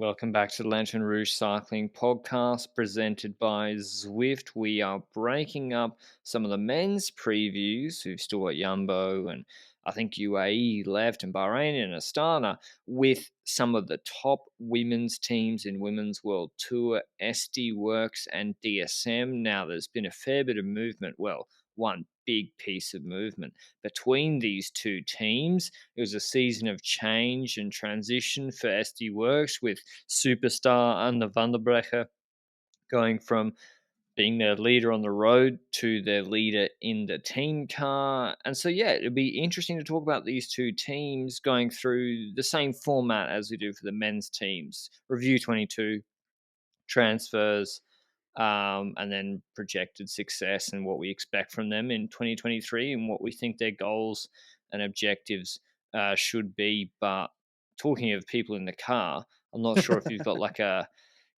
Welcome back to the Lanterne Rouge Cycling Podcast presented by Zwift. We are breaking up some of the men's previews. We've still got Jumbo and I think UAE left and Bahrain and Astana with some of the top women's teams in Women's World Tour, SD Worx and DSM. Now, there's been a fair bit of movement. Well, one big piece of movement between these two teams. It was a season of change and transition for SD Worx with superstar Anna van der Breggen going from being their leader on the road to their leader in the team car. And so, yeah, it'll be interesting to talk about these two teams going through the same format as we do for the men's teams. Review 22, transfers, and then projected success and what we expect from them in 2023 and what we think their goals and objectives should be. But talking of people in the car, I'm not sure if you've got like a.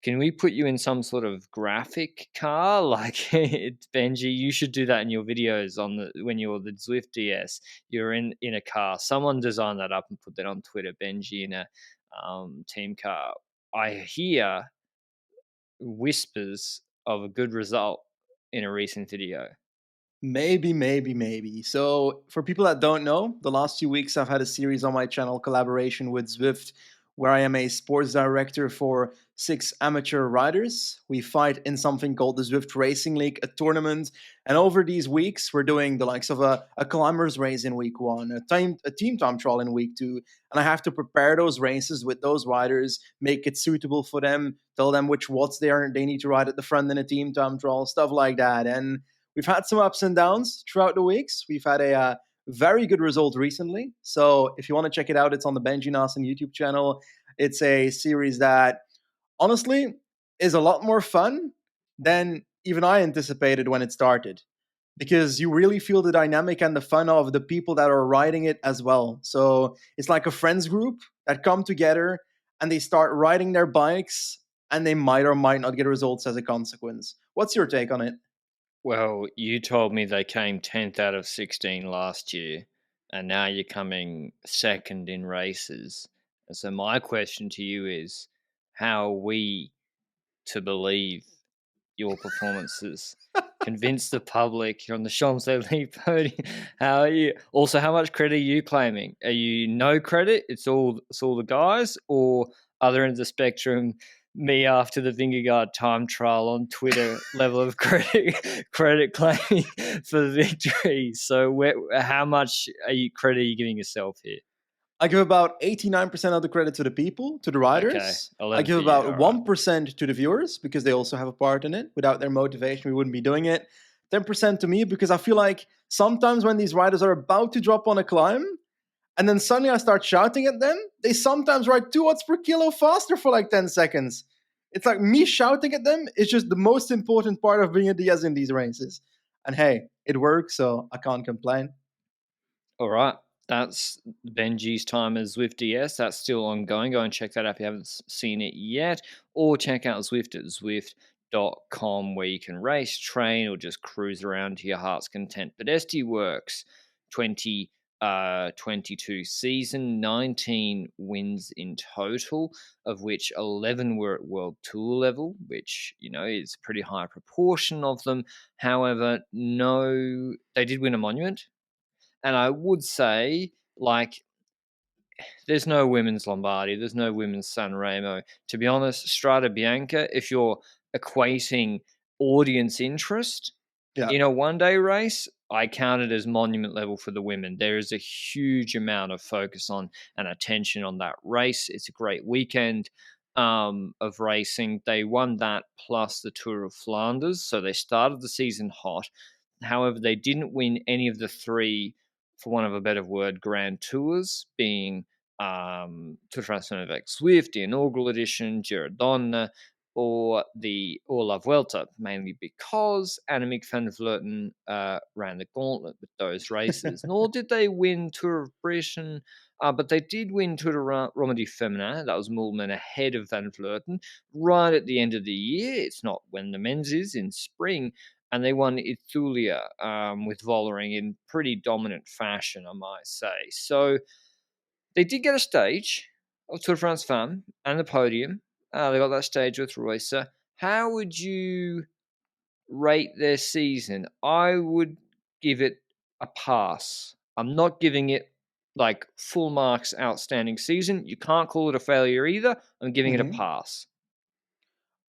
Can we put you in some sort of graphic car? Like Benji, you should do that in your videos when you're the Zwift DS. You're in a car. Someone design that up and put that on Twitter. Benji in a team car. I hear whispers of a good result in a recent video. Maybe. So, for people that don't know, the last 2 weeks I've had a series on my channel, collaboration with Zwift, where I am a sports director for 6 amateur riders. We fight in something called the Zwift Racing League, a tournament. And over these weeks, we're doing the likes of a climbers race in week 1, a team time trial in week 2. And I have to prepare those races with those riders, make it suitable for them, tell them which watts they need to ride at the front in a team time trial, stuff like that. And we've had some ups and downs throughout the weeks. We've had a very good result recently. So if you want to check it out, it's on the Benji Naesen YouTube channel. It's a series that honestly is a lot more fun than even I anticipated when it started, because you really feel the dynamic and the fun of the people that are riding it as well. So it's like a friends group that come together and they start riding their bikes, and they might or might not get results as a consequence. What's your take on it? Well, you told me they came 10th out of 16 last year, and now you're coming second in races. And so my question to you is, how are we to believe your performances? Convince the public you're on the Champs-Élysées podium. How are you? Also, how much credit are you claiming? Are you no credit? It's all the guys, or other end of the spectrum? Me after the Vingegaard time trial on Twitter level of credit claiming for the victory. So, how much credit are you giving yourself here? I give about 89% of the credit to the people, to the Okay, riders. I 11 give for you. about All right. 1% to the viewers, because they also have a part in it. Without their motivation, we wouldn't be doing it. 10% to me, because I feel like sometimes when these riders are about to drop on a climb, and then suddenly I start shouting at them, they sometimes ride 2 watts per kilo faster for like 10 seconds. It's like me shouting at them is just the most important part of being a DS in these races. And hey, it works, so I can't complain. All right. That's Benji's time as Zwift DS. That's still ongoing. Go and check that out if you haven't seen it yet. Or check out Zwift at zwift.com, where you can race, train, or just cruise around to your heart's content. But SD Worx 2022 season, 19 wins in total, of which 11 were at World Tour level, which, is a pretty high proportion of them. However, no, they did win a monument. And I would say, there's no women's Lombardy, there's no women's San Remo. To be honest, Strada Bianca, if you're equating audience interest in a one-day race, I count it as monument level for the women. There is a huge amount of focus on and attention on that race. It's a great weekend of racing. They won that plus the Tour of Flanders, so they started the season hot. However, they didn't win any of the 3, for want of a better word, Grand Tours, being Tour de France Zwift, the inaugural edition, Girodonna, or La Vuelta, mainly because Annemiek van Vleuten ran the gauntlet with those races. Nor did they win Tour of Britain, but they did win Tour de Romandie Feminin. That was Moolman ahead of Van Vleuten right at the end of the year. It's not when the men's is, in spring. And they won Ethulia with Vollering in pretty dominant fashion, I might say. So they did get a stage of Tour de France Femmes and the podium. They got that stage with Reusser. How would you rate their season? I would give it a pass. I'm not giving it like full marks outstanding season. You can't call it a failure either. I'm giving it a Mhm. pass.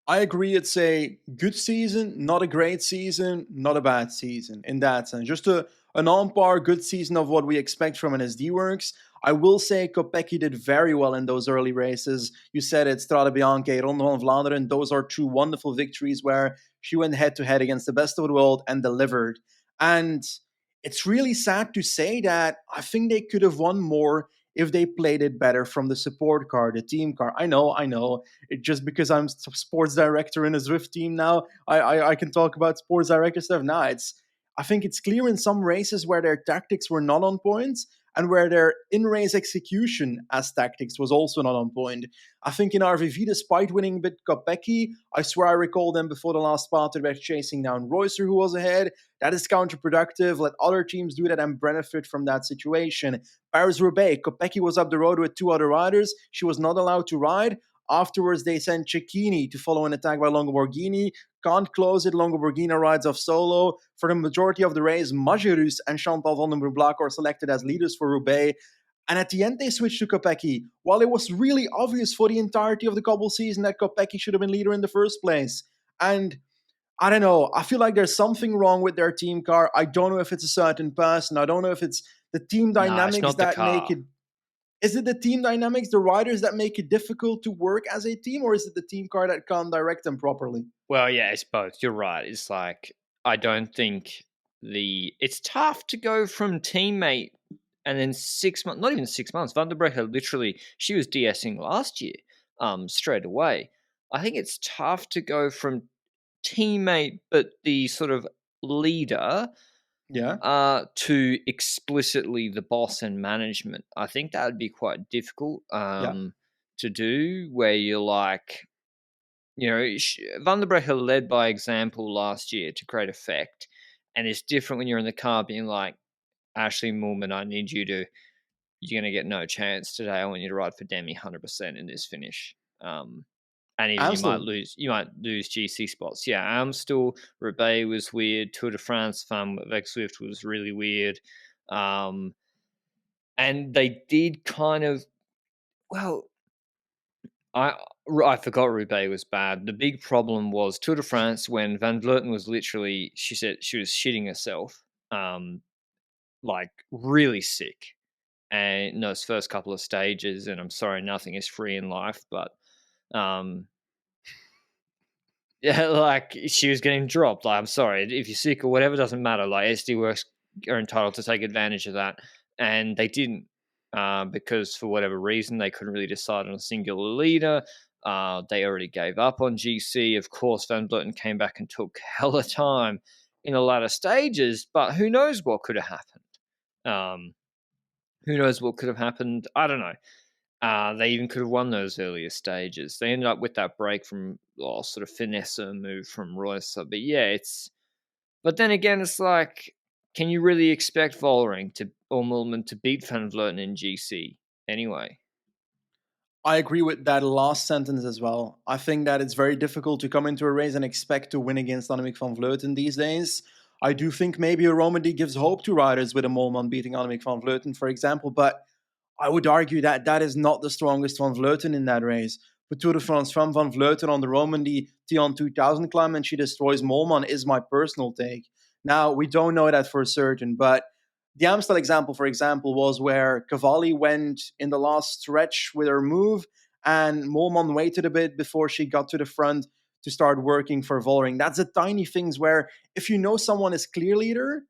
I agree. It's a good season, not a great season, not a bad season in that sense. Just an on par good season of what we expect from an SD Works. I will say Kopecky did very well in those early races. You said it, Strade Bianche, Ronde van Vlaanderen. Those are two wonderful victories where she went head to head against the best of the world and delivered. And it's really sad to say that I think they could have won more if they played it better from the support car, the team car. I know just because I'm sports director in a Zwift team now, I can talk about sports director stuff. Now I think it's clear in some races where their tactics were not on point and where their in-race execution as tactics was also not on point. I think in RVV, despite winning with Kopecky, I swear I recall them before the last part they were chasing down Reusser, who was ahead. That is counterproductive. Let other teams do that and benefit from that situation. Paris-Roubaix, Kopecky was up the road with two other riders. She was not allowed to ride. Afterwards, they sent Cecchini to follow an attack by Longoborghini. Can't close it. Longoborghini rides off solo. For the majority of the race, Majerus and Chantal van den Broek are selected as leaders for Roubaix. And at the end, they switched to Kopecky. While it was really obvious for the entirety of the Cobble season that Kopecky should have been leader in the first place. And I don't know. I feel like there's something wrong with their team car. I don't know if it's a certain person. I don't know if it's the team No, it's dynamics not the that make car. it. Is it the team dynamics, the riders that make it difficult to work as a team, or is it the team car that can't direct them properly? Well, yeah, it's both. You're right. It's like I don't think it's tough to go from teammate and then 6 months, not even 6 months. Van der Breggen literally, she was DSing last year, straight away. I think it's tough to go from teammate, but the sort of leader, Yeah, to explicitly the boss and management. I think that would be quite difficult yeah, to do, where you're like, Van der Breggen led by example last year to great effect, and it's different when you're in the car being like, Ashley Moorman, I need you to. You're going to get no chance today. I want you to ride for Demi 100% in this finish. And even Amstel. you might lose GC spots. Yeah, Amstel, Roubaix was weird. Tour de France fun with Zwift was really weird. And they did kind of, well, I forgot Roubaix was bad. The big problem was Tour de France when Van Vleuten was literally, she said she was shitting herself, like really sick. And in those first couple of stages, and I'm sorry, nothing is free in life, but um, yeah, like she was getting dropped. Like, I'm sorry, if you're sick or whatever, doesn't matter. Like SD Works are entitled to take advantage of that, and they didn't, because for whatever reason they couldn't really decide on a singular leader. They already gave up on GC. Of course, Van Vleuten came back and took hella time in the latter stages, but who knows what could have happened? Um, who knows what could have happened? I don't know. They even could have won those earlier stages. They ended up with that break from sort of finesse move from Royce. But yeah, it's. But then again, it's like, can you really expect Vollering to or Millman to beat Van Vleuten in GC anyway? I agree with that last sentence as well. I think that it's very difficult to come into a race and expect to win against Annemiek van Vleuten these days. I do think maybe a Romandy gives hope to riders with a Molman beating Annemiek van Vleuten, for example, but I would argue that that is not the strongest Van Vleuten in that race. But Tour de France from Van Vleuten on the Romandy Tion 2000 climb and she destroys Molman is my personal take. Now, we don't know that for certain, but the Amstel example, for example, was where Cavalli went in the last stretch with her move and Molman waited a bit before she got to the front to start working for Vollering. That's the tiny things where if you know someone is clear leader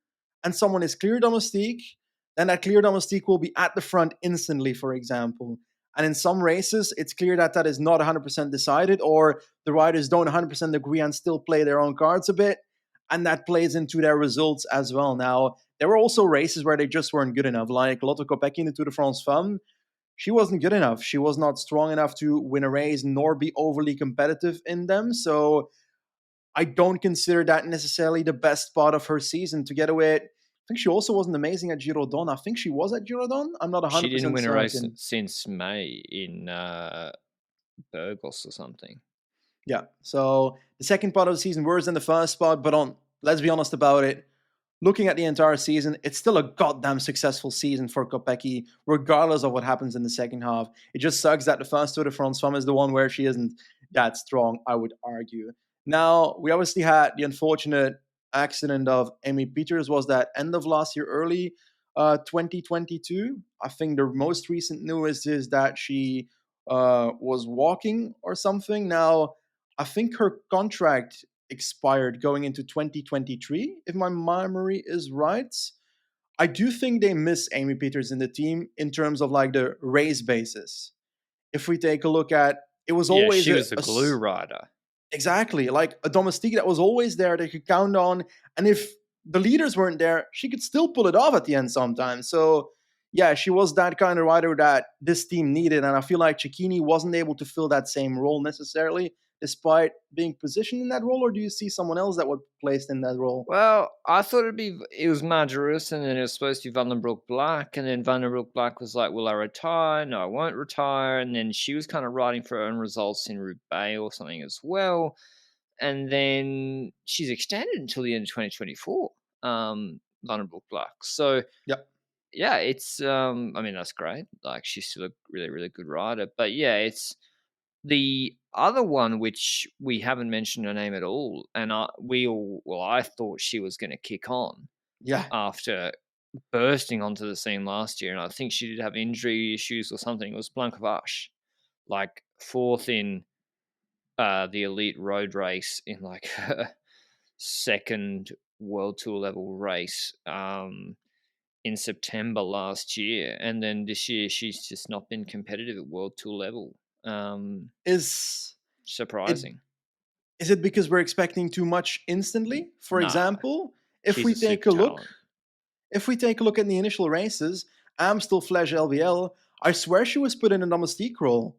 and someone is clear domestique, then that clear domestique will be at the front instantly, for example. And in some races, it's clear that that is not 100% decided, or the riders don't 100% agree and still play their own cards a bit. And that plays into their results as well. Now, there were also races where they just weren't good enough, like Lotte Kopecky in the Tour de France Femme. She wasn't good enough. She was not strong enough to win a race nor be overly competitive in them. So I don't consider that necessarily the best part of her season. Together with, I think she also wasn't amazing at Giro. I think she was at Giro. I'm not She didn't 100% win a race certain. since May in Burgos or something. Yeah. So the second part of the season worse than the first part, but on let's be honest about it. Looking at the entire season, it's still a goddamn successful season for Kopecky, regardless of what happens in the second half. It just sucks that the first Tour de France Femme is the one where she isn't that strong, I would argue. Now, we obviously had the unfortunate accident of Amy Peters, was that end of last year, early 2022. I think the most recent news is that she was walking or something. Now, I think her contract expired going into 2023, if my memory is right. I do think they miss Amy Peters in the team in terms of like the race basis. If we take a look at it was Yeah, always she was the glue rider. exactly like a domestique that was always there they could count on, and if the leaders weren't there, she could still pull it off at the end sometimes. So yeah, she was that kind of rider that this team needed, and I feel like Cecchini wasn't able to fill that same role necessarily, despite being positioned in that role. Or do you see someone else that was placed in that role? Well, I thought it was Margerus, and then it was supposed to be Vandenbroek Black, and then Vandenbroek Black was like, "Will I retire? No, I won't retire." And then she was kind of riding for her own results in Roubaix or something as well. And then she's extended until the end of 2024. Vandenbroek Black. So Yep. yeah, it's I mean that's great. Like she's still a really really good rider, but yeah, it's the other one which we haven't mentioned her name at all, and I thought she was going to kick on Yeah. after bursting onto the scene last year, and I think she did have injury issues or something. It was Blanca Vash, like fourth in the elite road race in like her second World Tour level race. In September last year, and then this year she's just not been competitive at World Tour level. Is it Surprising. is it because we're expecting too much instantly? For Nah, example, if she's we a take super a look talent. if we take a look at the initial races, Amstel Flash LVL, I swear she was put in a domestique role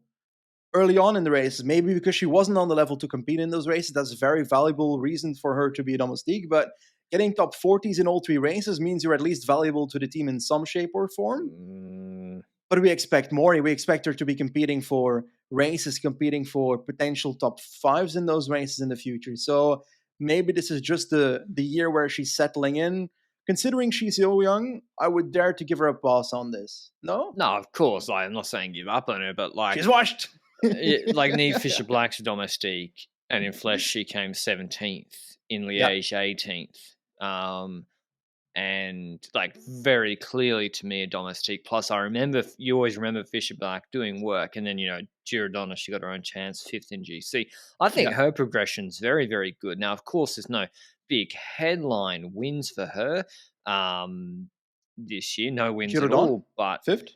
early on in the races. Maybe because she wasn't on the level to compete in those races. That's a very valuable reason for her to be a domestique. But getting top 40s in all three races means you're at least valuable to the team in some shape or form. Mm, But we expect more. We expect her to be competing for races, competing for potential top fives in those races in the future. So maybe this is just the year where she's settling in. Considering she's so young, I would dare to give her a pass on this. No? no, of course. Like, I'm not saying give up on her, but She's like, washed. like Neve Fisher Black's a domestique, and in Flesh she came 17th, in Yeah. Liège 18th. And like very clearly to me a domestique. Plus, I remember you always remember Fisher Black doing work, and then Giordana, she got her own chance, fifth in GC. I think Yeah. her progression's very very good. Now, of course, there's no big headline wins for her this year, no wins at Girodon? all, but Fifth?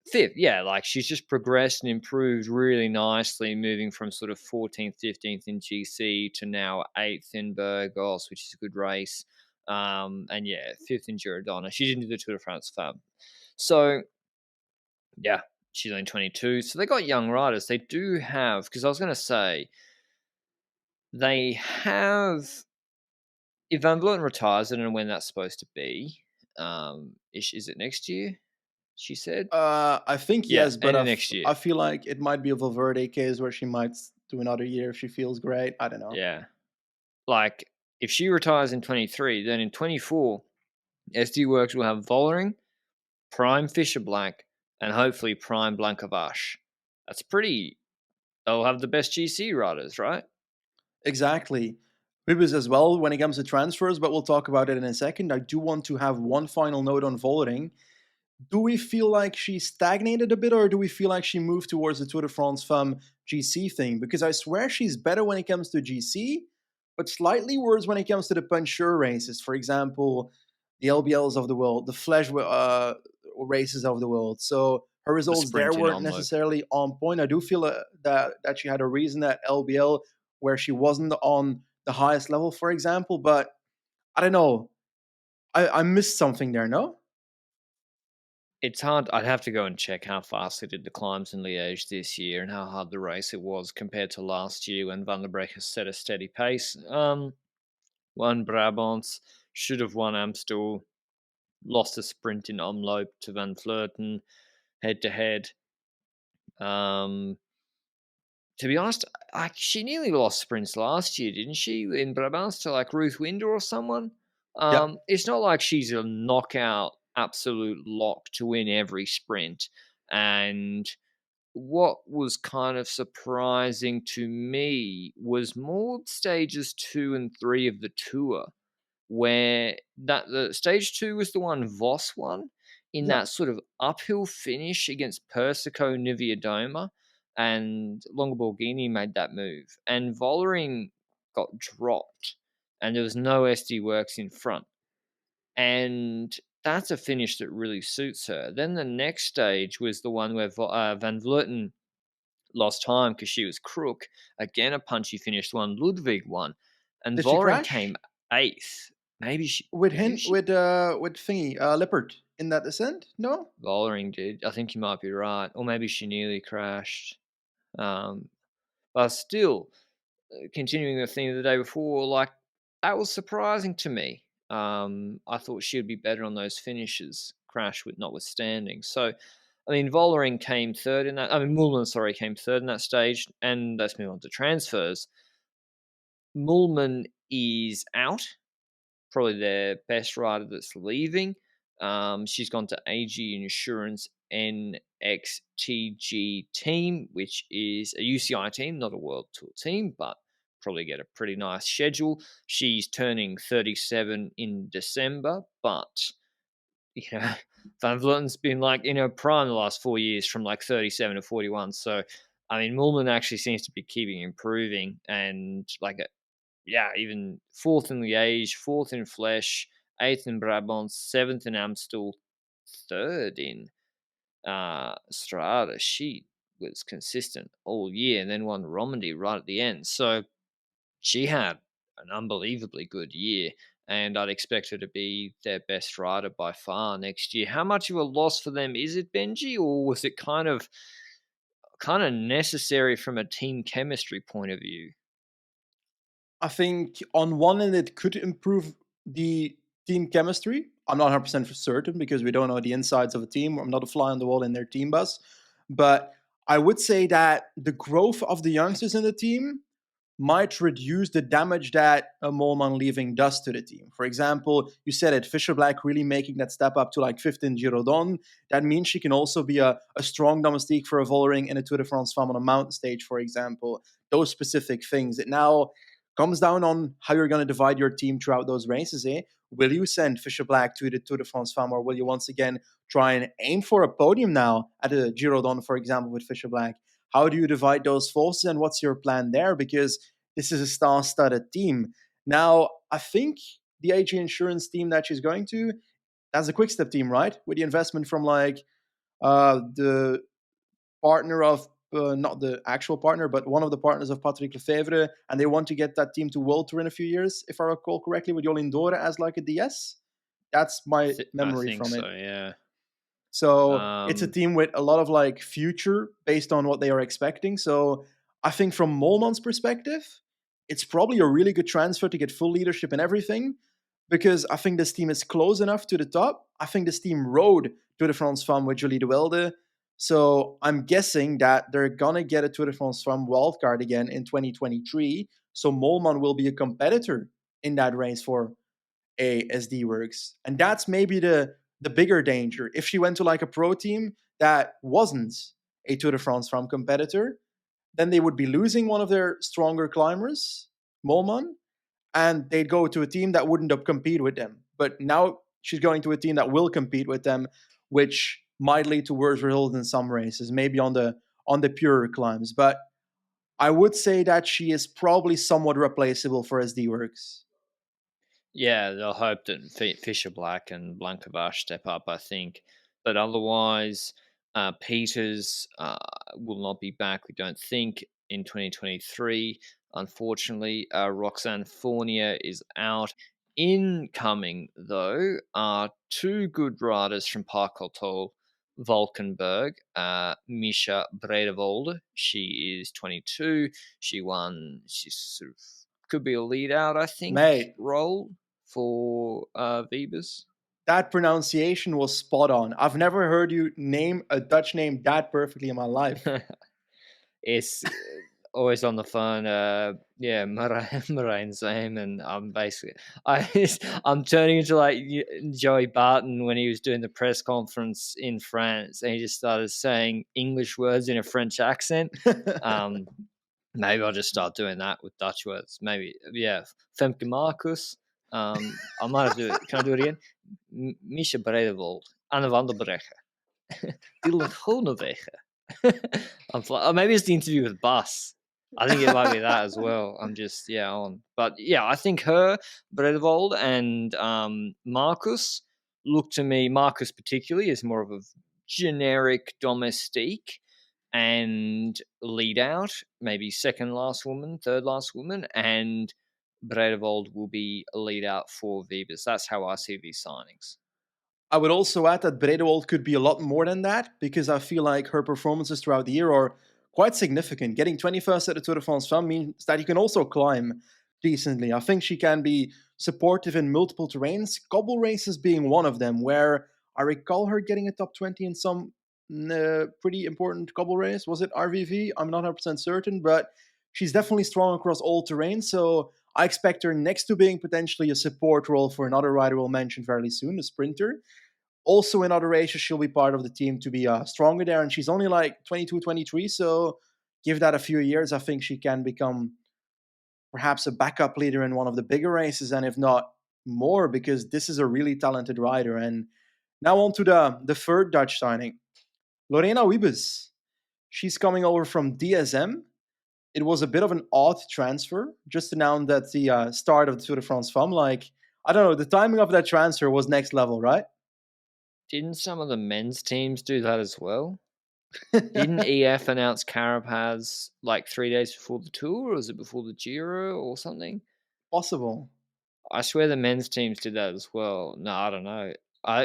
fifth, yeah, like she's just progressed and improved really nicely, moving from sort of 14th, 15th in GC to now 8th in Burgos, which is a good race. And yeah, fifth in Girodana. She didn't do the Tour de France Fab. So yeah, she's only 22. So they got young riders. They do have, because I was going to say, they have, if Van Vleuten retires, I don't know when that's supposed to be. Is it next year? She said? I think Yeah, yes, but end of next year. I feel like it might be a Valverde case where she might do another year if she feels great. I don't know. Yeah. Like, if she retires in 23, then in 24, SD Worx will have Vollering, Prime Fisher Black, and hopefully Prime Blancavash. That's pretty. They'll have the best GC riders, right? Exactly. Ribis as well when it comes to transfers, but we'll talk about it in a second. I do want to have one final note on Vollering. Do we feel like she stagnated a bit, or do we feel like she moved towards the Tour de France Femme GC thing? Because I swear she's better when it comes to GC, but slightly worse when it comes to the puncher races. For example, the LBLs of the world, the Flash races of the world. So her The results there sprint in weren't Omloop. necessarily on point. I do feel that she had a reason at LBL where she wasn't on the highest level, for example. But I don't know. I missed something there. No. It's hard. I'd have to go and check how fast they did the climbs in Liège this year and how hard the race it was compared to last year when Van der Breck has set a steady pace. Won Brabants, should have won Amstel, lost a sprint in Omloop to Van Vleuten head to head. to be honest, like she nearly lost sprints last year, didn't she? In Brabants to like Ruth Winder or someone. Yeah. It's not like she's a knockout, absolute lock to win every sprint. And what was kind of surprising to me was more stages 2 and 3 of the tour, where that the stage 2 was the one Voss won in Yeah. that sort of uphill finish against Persico Niviadoma, and Longoborghini made that move, and Vollering got dropped, and there was no SD Worx in front, and that's a finish that really suits her. Then the next stage was the one where Van Vleuten lost time because she was crook. Again, a punchy finish one. Ludwig won, and Did she Vollering crash came eighth. Maybe she, with maybe him she, with thingy Lippert in that descent? No. Vollering did. I think you might be right, or maybe she nearly crashed. Um, but still, continuing the theme of the day before, like that was surprising to me. I thought she would be better on those finishes, crash with notwithstanding. So, I mean, Vollering came third in that. I mean, Mullen, sorry, came third in that stage. And let's move on to transfers. Mullman is out, probably their best rider that's leaving. She's gone to AG Insurance NXTG team, which is a UCI team, not a World Tour team, but probably get a pretty nice schedule. She's turning 37 in December, but Van Vleuten's been like in her prime the last 4 years from like 37 to 41. So, I mean, Mullman actually seems to be keeping improving, and like yeah, even fourth in Liège, fourth in Flèche, eighth in Brabant, seventh in Amstel, third in Strada. She was consistent all year and then won Romandy right at the end. So she had an unbelievably good year, and I'd expect her to be their best rider by far next year. How much of a loss for them is it, Benji, or was it kind of necessary from a team chemistry point of view? I think on one end it could improve the team chemistry. I'm not 100% for certain because we don't know the insides of a team. I'm not a fly on the wall in their team bus. But I would say that the growth of the youngsters in the team might reduce the damage that a Molman leaving does to the team. For example, you said it, Fisher Black really making that step up to like 15 Giraudon. That means she can also be a strong domestique for a Vollering in a Tour de France Femme on a mountain stage, for example. Those specific things. It now comes down on how you're going to divide your team throughout those races. Will you send Fisher Black to the Tour de France Femme, or will you once again try and aim for a podium now at a Giraudon, for example, with Fisher Black? How do you divide those forces, and what's your plan there? Because this is a star-studded team. Now, I think the AG Insurance team that she's going to, that's a quick step team, right? With the investment from like the partner of not the actual partner, but one of the partners of Patrick Lefevre, and they want to get that team to World Tour in a few years, if I recall correctly, with Jolien Dore as like a DS. That's my I memory think from it. so, yeah. So it's a Um, team with a lot of like future based on what they are expecting. So I think from Molman's perspective, it's probably a really good transfer to get full leadership and everything, because I think this team is close enough to the top. I think this team rode Tour de France Femme with Julie de Wilde. So I'm guessing that they're gonna get a Tour de France Femme wildcard again in 2023. So Molman will be a competitor in that race for a SD Worx. And that's maybe the bigger danger. If she went to like a pro team that wasn't a Tour de France Femme competitor, then they would be losing one of their stronger climbers, Molman, and they'd go to a team that wouldn't compete with them. But now she's going to a team that will compete with them, which might lead to worse results in some races, maybe on the purer climbs. But I would say that she is probably somewhat replaceable for SD Worx. yeah, they'll hope that Fisher Black and Blankovac step up, I think. But otherwise, Peters will not be back, we don't think, in 2023. Unfortunately, Roxanne Fournier is out. Incoming, though, are two good riders from Parkhotel Valkenburg. Misha Bredevold, she is 22. She's sort of could be a lead out, I think, Mate, role for Vibers. that pronunciation was spot on. I've never heard you name a Dutch name that perfectly in my life. It's always on the phone. Yeah, Marijn Zame, and I'm basically I'm turning into like Joey Barton when he was doing the press conference in France, and he just started saying English words in a French accent. Um, Maybe I'll just start doing that with Dutch words. Maybe, yeah, Femke Marcus. I might have to do it. Can I do it again? Misha Bredevold, Anne van der Breggen, Dylan Groenewegen. Or maybe it's the interview with Bus. I think it might be that as well. I'm just on, but yeah, I think her Bredevold and Marcus look to me. Marcus particularly is more of a generic domestique and lead out, maybe second last woman, third last woman, and Bredevold will be a lead out for Vibes. That's how I see these signings. I would also add that Bredewold could be a lot more than that because I feel like her performances throughout the year are quite significant. Getting 21st at the Tour de France Femme means that you can also climb decently. I think she can be supportive in multiple terrains, cobble races being one of them, where I recall her getting a top 20 in some pretty important cobble race. Was it RVV? I'm not 100% certain, but she's definitely strong across all terrains. So I expect her, next to being potentially a support role for another rider we'll mention fairly soon, a sprinter. Also in other races, she'll be part of the team to be stronger there. And she's only like 22, 23. So give that a few years. I think she can become perhaps a backup leader in one of the bigger races. And if not more, because this is a really talented rider. And now on to the third Dutch signing, Lorena Wiebes. She's coming over from DSM. It was a bit of an odd transfer, just announced at the start of the Tour de France Femme. Like, I don't know, the timing of that transfer was next level, right? Didn't some of the men's teams do that as well? Didn't EF announce Carapaz like 3 days before the tour, or was it before the Giro or something? Possible. I swear the men's teams did that as well. No, I don't know.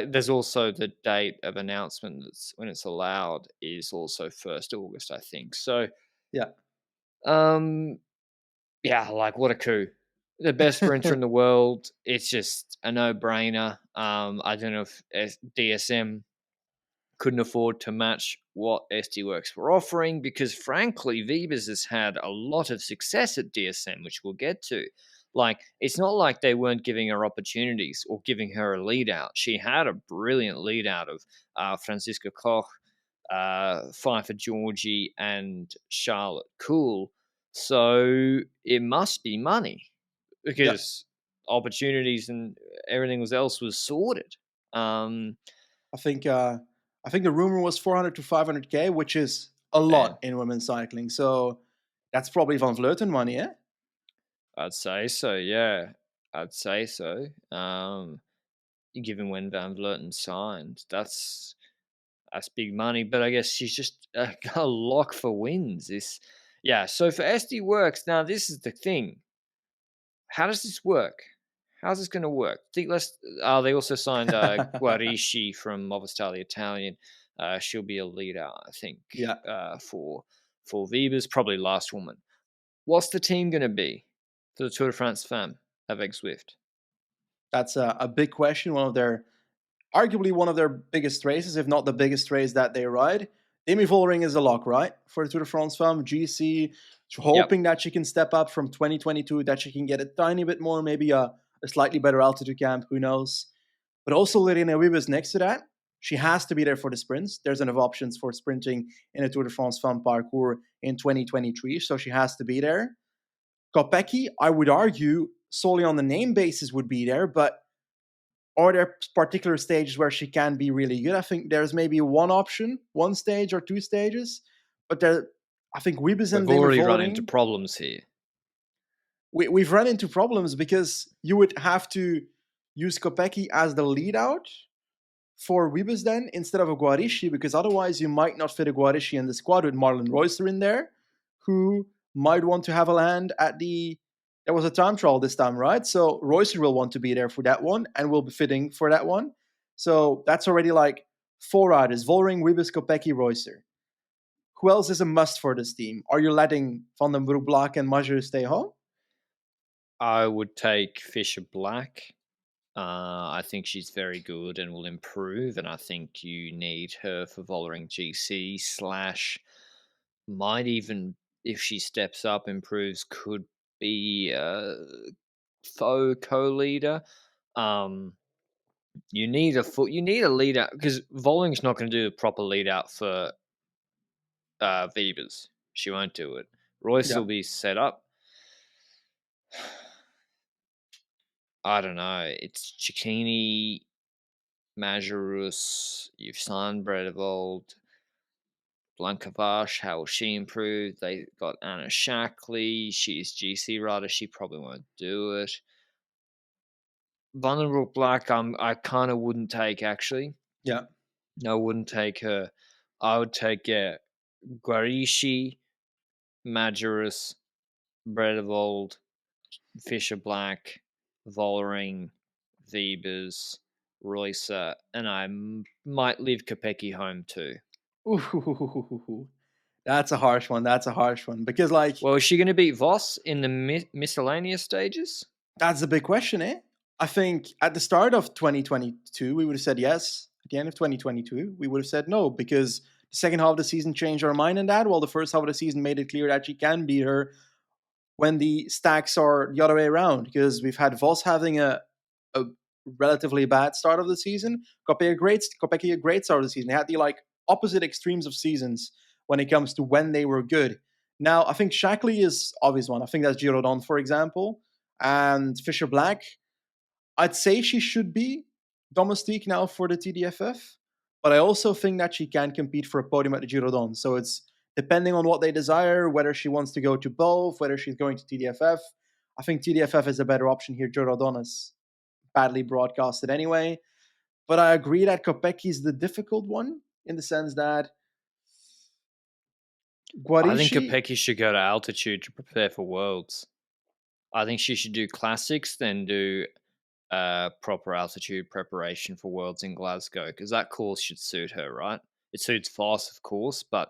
There's also the date of announcement that's when it's allowed is also 1st August, I think. So, Yeah. um, yeah, like what a coup. The best sprinter in the world. It's just a no-brainer. I don't know if DSM couldn't afford to match what SD Worx were offering because, frankly, Vibes has had a lot of success at DSM, which we'll get to. Like, it's not like they weren't giving her opportunities or giving her a lead out. She had a brilliant lead out of Franziska Koch, Pfeiffer Georgie, and Charlotte Cool. So it must be money Yeah. because opportunities and everything else was sorted. Um, I think the rumor was 400 to 500k, which is a Man, lot in women's cycling. So that's probably Van Vleuten money, eh? I'd say so. Yeah, I'd say so. Given when Van Vleuten signed, that's big money. But I guess she's just a lock for wins. Yeah. So for SD Worx, now this is the thing. How does this work? How's this going to work? Let's. They also signed Guarici from Movistar, the Italian. She'll be a leader, I think, Yeah, for Vibes, probably last woman. What's the team going to be for the Tour de France Femme avec Zwift? that's a big question. Arguably one of their biggest races, if not the biggest race that they ride. Demi Vollering is a lock, right? For the Tour de France Femme, GC, Yep. hoping that she can step up from 2022, that she can get a tiny bit more, maybe a slightly better altitude camp, who knows. But also Lorena Wiebes next to that. She has to be there for the sprints. There's enough options for sprinting in a Tour de France Femme parcours in 2023, so she has to be there. Kopecky, I would argue, solely on the name basis would be there, but are there particular stages where she can be really good? I think there's maybe one option, one stage or two stages, but I think Wiebes and We've Demi already run into Vollering, problems here. we've run into problems because you would have to use Kopecky as the lead out for Wiebes then instead of a Guarici, because otherwise you might not fit a Guarici in the squad with Marlon Royster in there, who might want to have a land at the. There was a time trial this time, right? So Royster will want to be there for that one and will be fitting for that one. So that's already like four riders: Vollering, Wiebes, Kopecky, Royster. Who else is a must for this team? Are you letting Van den Broek, Black, and Major stay home? I would take Fisher Black. I think she's very good and will improve, and I think you need her for Vollering GC / might even if she steps up, improves, could be a faux co-leader. You need a lead out because Volling's not going to do the proper lead out for Vibers. She won't do it. Royce Yeah. will be set up. I don't know. It's Cicchini, Majerus, you've signed Bredevold, Blanca Vash. How will she improve? They got Anna Shackley. She's GC rider. She probably won't do it. Vulnerable Black, I kind of wouldn't take actually. Yeah. I wouldn't take her. I would take Guarishi, Majerus, Bredevold, Fisher Black, Vollering, Vebers, Roycer, and I might leave Kopecky home too. Ooh, that's a harsh one. That's a harsh one because, like, Well, is she going to beat Vos in the miscellaneous stages? that's a big question, eh? I think at the start of 2022, we would have said yes. At the end of 2022, we would have said no because the second half of the season changed our mind on that, while the first half of the season made it clear that she can beat her when the stacks are the other way around. Because we've had Vos having a relatively bad start of the season, Kopecky a great start of the season. They had the like opposite extremes of seasons when it comes to when they were good. Now, I think Shackley is obvious one. I think that's Girodon, for example, and Fisher Black. I'd say she should be domestique now for the TDFF, but I also think that she can compete for a podium at the Girodon. So it's depending on what they desire, whether she wants to go to both, whether she's going to TDFF. I think TDFF is a better option here. Girodon is badly broadcasted anyway. But I agree that Kopecky is the difficult one in the sense that I think Guarishi. Kopecky should go to altitude to prepare for Worlds. I think she should do classics, then do proper altitude preparation for Worlds in Glasgow because that course should suit her, right? It suits Voss, of course, but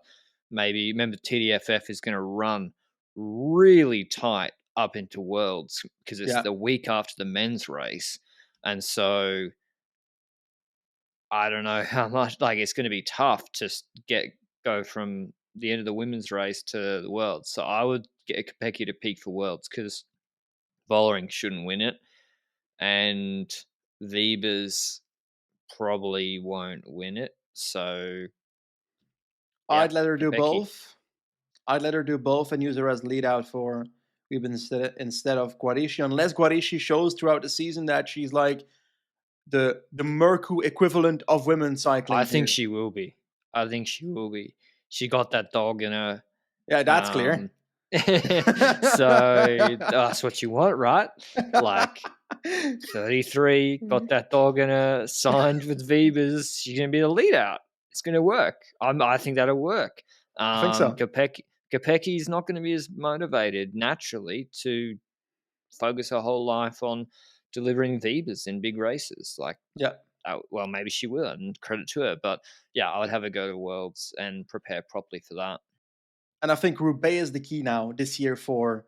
maybe remember TDFF is going to run really tight up into Worlds because it's Yeah, the week after the men's race, and so I don't know how much like it's going to be tough to go from the end of the women's race to the Worlds. So I would get Kopecky to peak for Worlds because Vollering shouldn't win it, and Vebers probably won't win it. So yeah, I'd let her do Kopecky. both. I'd let her do both and use her as lead out for Weeb instead of Guarishi, unless Guarishi shows throughout the season that she's like the Merku equivalent of women's cycling I think here. she will be. I think she will be. She got that dog in her. Yeah, that's clear. So that's what you want, right? Like 33, got that dog in her, signed with Vebers. She's gonna be the lead out. It's gonna work. I think that'll work. I think so. Kopecky's not going to be as motivated naturally to focus her whole life on delivering Vebers in big races. Like, Yeah. well, maybe she will, and credit to her. But yeah, I would have her go to Worlds and prepare properly for that. And I think Roubaix is the key now this year for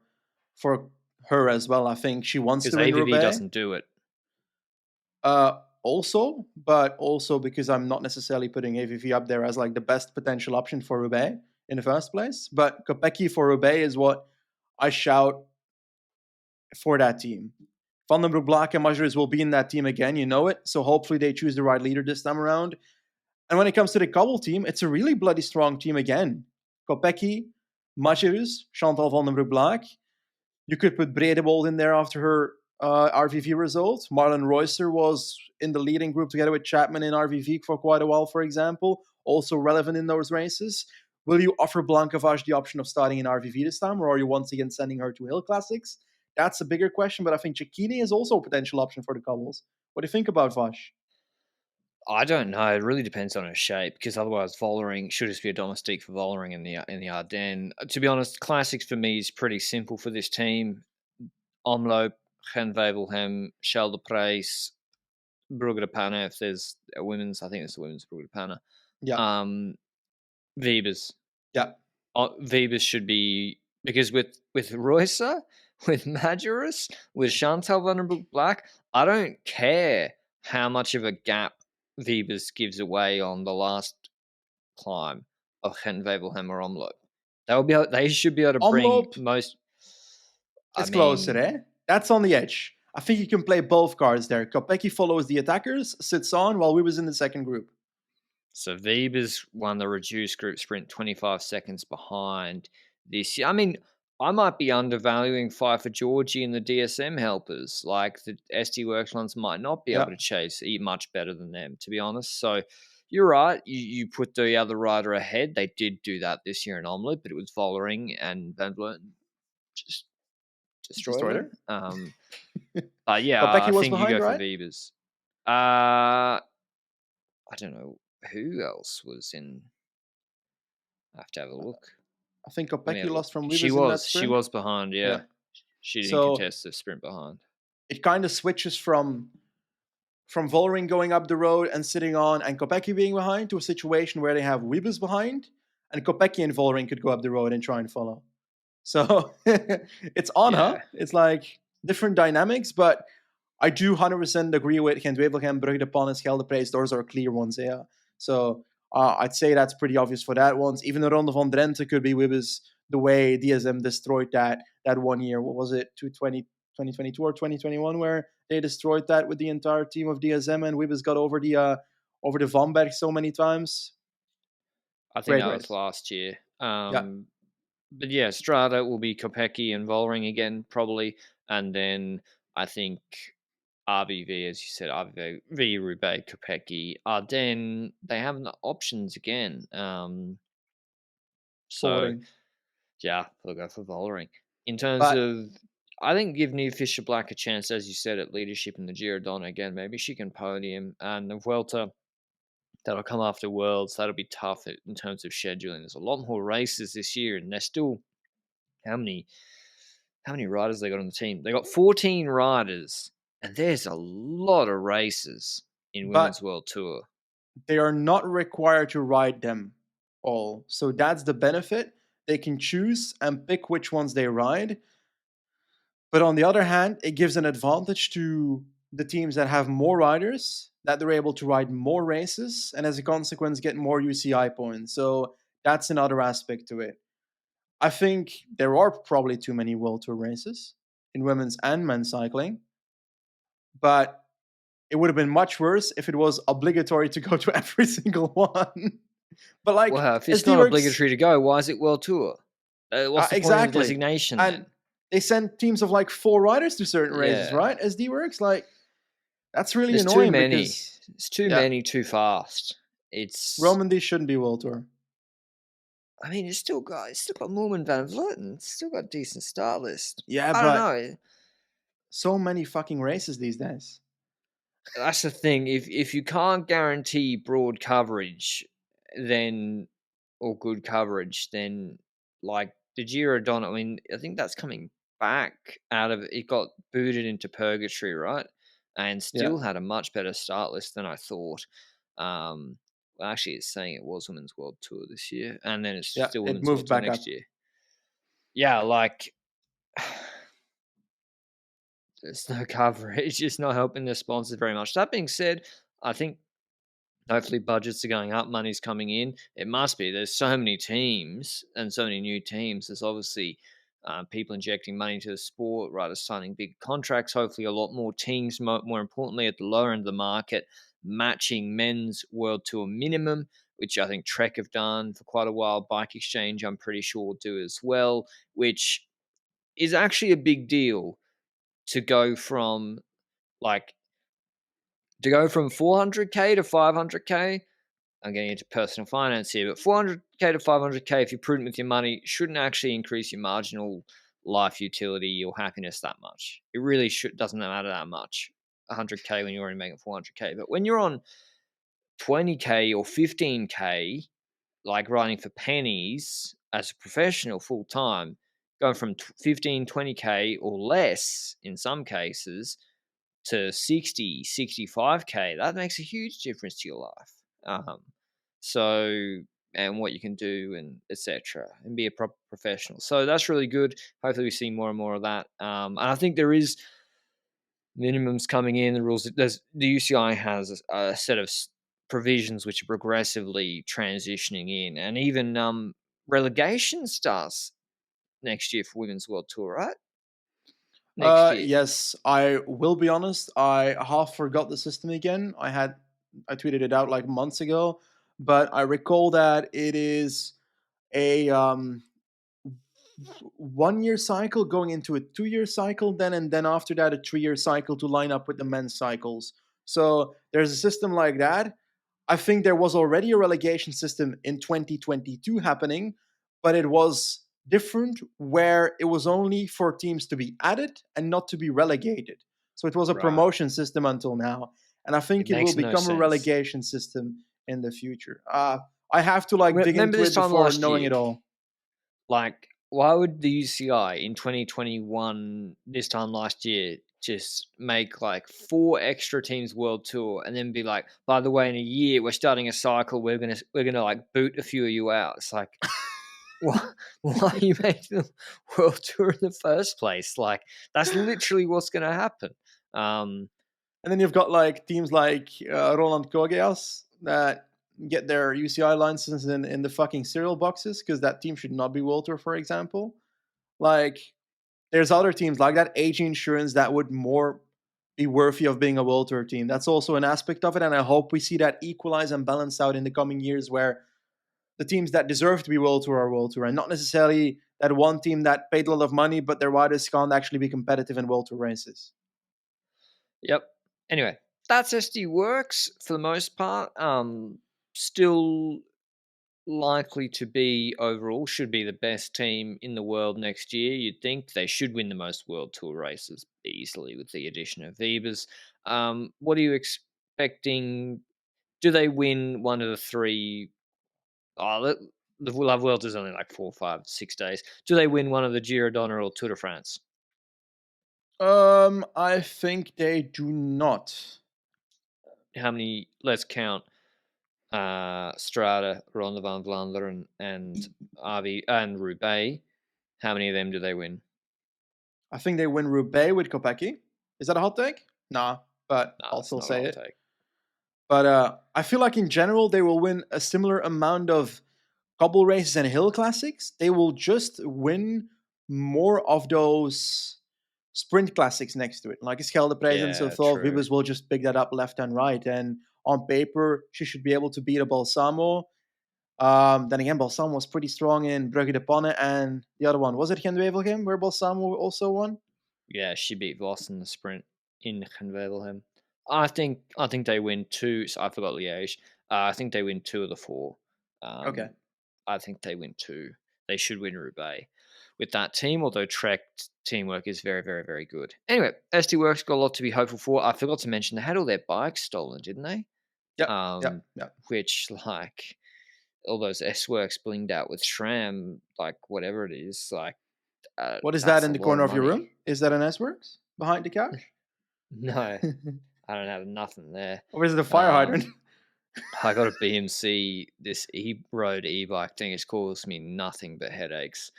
her as well. I think she wants Because to win AVV Roubaix. doesn't do it. But also because I'm not necessarily putting AVV up there as like the best potential option for Roubaix in the first place. But Kopecky for Roubaix is what I shout for that team. Van den Broek Black and Majerus will be in that team again, you know it. So hopefully they choose the right leader this time around. And when it comes to the Cobble team, it's a really bloody strong team again. Kopecky, Majerus, Chantal van den Broek Black. You could put Bredewold in there after her RVV result. Marlon Royster was in the leading group together with Chapman in RVV for quite a while, for example. Also relevant in those races. Will you offer Blankavash the option of starting in RVV this time, or are you once again sending her to Hill Classics? That's a bigger question, but I think Cecchini is also a potential option for the cobbles. What do you think about Vash? I don't know. It really depends on her shape because otherwise, Vollering should just be a domestique for Vollering in the Ardennes. To be honest, classics for me is pretty simple for this team. Omloop, Gent-Wevelgem, Shell de Prijs, Brugge de Panne. If there's a women's, I think it's the women's Brugge de Panne. Yeah. Vebers. Yeah. Vebers should be because with Roycer, with Majerus, with Chantal van den Broek Black, I don't care how much of a gap Vebers gives away on the last climb of Gent-Wevelgem or Omloop. They should be able to bring Omloop most. I is closer, mean, eh? That's on the edge. I think you can play both cards there. Kopecky follows the attackers, sits on while we was in the second group. so Weber's won the reduced group sprint 25 seconds behind this year. I mean, I might be undervaluing Pfeiffer Georgie and the DSM helpers. Like the SD Worx ones might not be able Yeah, to chase much better than them, to be honest. So you're right. You put the other rider ahead. They did do that this year in Omelette, but it was Vollering and Van Vleuten just destroyed destroyed her. her. But yeah, Kopecky I was think you behind, go for right? Weber's. I don't know who else was in. I have to have a look. I think Let me Kopecky have a look. lost from She Weavers in that was. She sprint. was behind. Yeah, Yeah. she didn't So contest the sprint behind. it kind of switches from Vollering going up the road and sitting on and Kopecky being behind to a situation where they have Weebus behind and Kopecky and Vollering could go up the road and try and follow. So it's on her. Yeah, It's like different dynamics, but I do 100% agree with Gent Wevelgem, Brugge de Pan, Scheldeprijs. Those are clear ones, yeah. So I'd say that's pretty obvious for that ones. Even the Ronde van Drenthe could be Wibbes the way DSM destroyed that 1 year. What was it, 2022 or 2021, where they destroyed that with the entire team of DSM and Wibbes got over the Vanberg so many times. I think Great that was race. last year. Yeah. But yeah, Strada will be Kopecky and Vollering again probably, and then I think RBV, as you said, RBV, Roubaix, Kopecky. Then they have the options again. So Forwarding. yeah, they'll go for Vollering. In terms But of, I think give New Fisher Black a chance, as you said, at leadership in the Girodonna again. Maybe she can podium. And the Vuelta, that'll come after Worlds. That'll be tough in terms of scheduling. There's a lot more races this year, and they're still how many riders they got on the team? They got 14 riders, and there's a lot of races in Women's but World Tour. they are not required to ride them all. So that's the benefit. They can choose and pick which ones they ride. But on the other hand, it gives an advantage to the teams that have more riders, that they're able to ride more races, and as a consequence, get more UCI points. So that's another aspect to it. I think there are probably too many World Tour races in women's and men's cycling, but it would have been much worse if it was obligatory to go to every single one. But like Well, if it's SD not Worx, obligatory to go, why is it World Tour? What's the point of the exactly. designation And then? they send teams of like 4 riders to certain races, Yeah, right? SD Worx, like that's really there's too annoying many. because It's too yeah, many too fast. It's. Roman D shouldn't be World Tour. I mean, it's still got Moorman Van Vleuten. It's still got a decent start list. Yeah, I don't but know. so many fucking races these days. That's the thing. If you can't guarantee broad coverage, then or good coverage, then like the Girodonna. I mean, I think that's coming back out of it. Got booted into purgatory, right? And Yeah, still had a much better start list than I thought. Well, actually, it's saying it was Women's World Tour this year, and then it's yeah, still it Women's World moved Tour back next up. year. Yeah, like there's no coverage. It's not helping the sponsors very much. That being said, I think hopefully budgets are going up, money's coming in. It must be. There's so many teams and so many new teams. There's obviously people injecting money into the sport, riders signing big contracts. Hopefully, a lot more teams, more importantly, at the lower end of the market, matching men's World Tour minimum, which I think Trek have done for quite a while. Bike Exchange, I'm pretty sure, will do as well, which is actually a big deal to go from like 400k to 500k. I'm getting into personal finance here, but 400k to 500k, if you're prudent with your money, shouldn't actually increase your marginal life utility or happiness that much. It really doesn't matter that much. 100k when you're already making 400k, but when you're on 20k or 15k, like riding for pennies as a professional full time, going from 15, 20k or less in some cases to 60, 65k, that makes a huge difference to your life. So, and what you can do and etc. and be a proper professional. So that's really good. Hopefully we see more and more of that. And I think there is minimums coming in. The rules, the UCI has a set of provisions which are progressively transitioning in, and even relegation starts next year for Women's World Tour, right? Next year. Yes, I will be honest. I half forgot the system again. I tweeted it out like months ago, but I recall that it is a 1 year cycle going into a 2 year cycle, and then after that a 3 year cycle to line up with the men's cycles. So there's a system like that. I think there was already a relegation system in 2022 happening, but it was different where it was only for teams to be added and not to be relegated. So it was a Right. promotion system until now. And I It think it will makes no become a sense. relegation system in the future. I have to dig Remember into this it time before last knowing year? it all. Like, why would the UCI in 2021, this time last year, just make like 4 extra teams world tour and then be like, by the way, in a year we're starting a cycle, we're gonna like boot a few of you out. It's like, why you made the world tour in the first place? Like, that's literally what's gonna happen. And then you've got like teams like Roland Kogeas that get their UCI licenses in the fucking cereal boxes because that team should not be World Tour, for example. Like, there's other teams like that, AG Insurance, that would more be worthy of being a World Tour team. That's also an aspect of it, and I hope we see that equalize and balance out in the coming years where the teams that deserve to be World Tour are World Tour, and not necessarily that one team that paid a lot of money but their riders can't actually be competitive in World Tour races. Yep. Anyway, that's SD Worx for the most part. Still likely to be overall, should be the best team in the world next year. You'd think they should win the most World Tour races easily with the addition of Vibers. What are you expecting? Do they win one of the 3? The Love World is only like 4, 5, 6 days. Do they win one of the Giro d'Honneur or Tour de France? I think they do not. How many? Let's count. Strada, Ronde van Vlaanderen, and RV and Roubaix. How many of them do they win? I think they win Roubaix with Kopecky. Is that a hot take? Nah, but Nah, I'll that's still not a say hot it. take. But I feel like in general they will win a similar amount of cobble races and hill classics. They will just win more of those sprint classics next to it, like Scheldeprijs and so Yeah, forth. true. Vibers will just pick that up left and right, and on paper she should be able to beat a Balsamo. Then again, Balsamo was pretty strong in Brugge de Panne, and the other one was it Gent-Wevelgem where Balsamo also won. Yeah, she beat Vos in the sprint in Gent-Wevelgem. I think they win 2. So I forgot Liège. I think they win 2 of the 4. Okay. I think they win 2. They should win Roubaix with that team, although Trek teamwork is very, very, very good. Anyway, SD Worx got a lot to be hopeful for. I forgot to mention they had all their bikes stolen, didn't they? Yep. Which, like, all those S Works blinged out with SRAM, like whatever it is, like What is that that's in a the lot of corner of your room? money. Is that an S-Works behind the couch? No, I don't have nothing there. Or is it a fire hydrant? I got a BMC, this road e-bike thing. It's caused me nothing but headaches.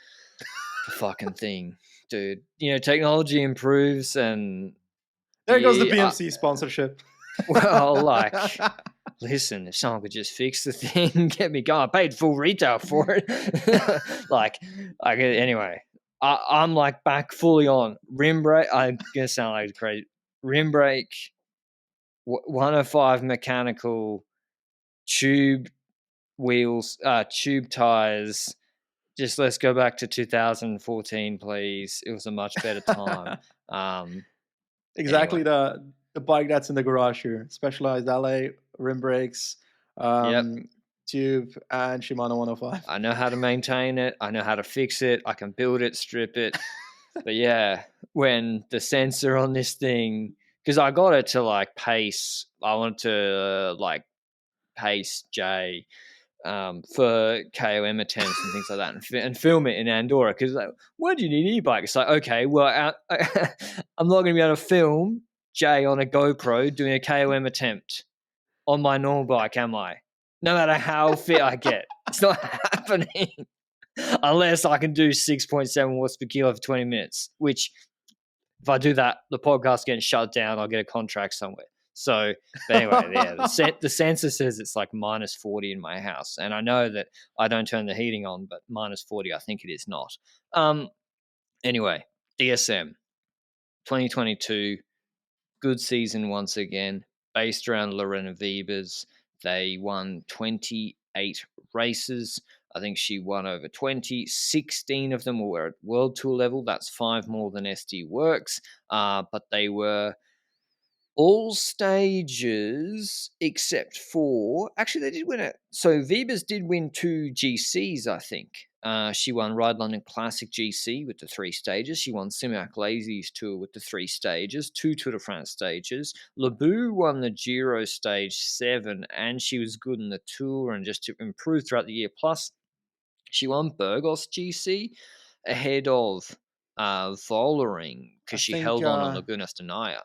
The fucking thing, dude. You know, technology improves, and There goes the yeah, BMC sponsorship. well, like, listen, if someone could just fix the thing, get me going. I paid full retail for it. Anyway, I'm like back fully on rim brake. I'm gonna sound like crazy. Rim brake, 105 mechanical, tube wheels, tube tires. Just let's go back to 2014, please. It was a much better time. Exactly Anyway. the bike that's in the garage here. Specialized alley, rim brakes, Yep. tube, and Shimano 105. I know how to maintain it. I know how to fix it. I can build it, strip it. But yeah, when the sensor on this thing, because I got it to like pace, I wanted to like pace J for KOM attempts and things like that, and film it in Andorra. Because like, why do you need an e-bike? It's like, okay, well, I'm not going to be able to film Jay on a GoPro doing a KOM attempt on my normal bike, am I? No matter how fit I get, it's not happening unless I can do 6.7 watts per kilo for 20 minutes. Which, if I do that, the podcast getting shut down. I'll get a contract somewhere. So, but anyway, yeah, the sensor says it's like minus 40 in my house, and I know that I don't turn the heating on, but minus 40, I think it is not. Anyway, DSM 2022, good season once again, based around Lorena Wiebes. They won 28 races. I think she won over 20. 16 of them were at World Tour level. That's 5 more than SD Worx. But they were all stages except for actually they did win it. So Vibers did win 2 GCs, I think. She won Ride London Classic GC with the 3 stages. She won Simac Lazy's Tour with the 3 stages, 2 Tour de France stages. Lebu won the Giro stage 7, and she was good in the Tour and just improved throughout the year. Plus, she won Burgos GC ahead of Vollering I because she think held on Laguna Stenaya.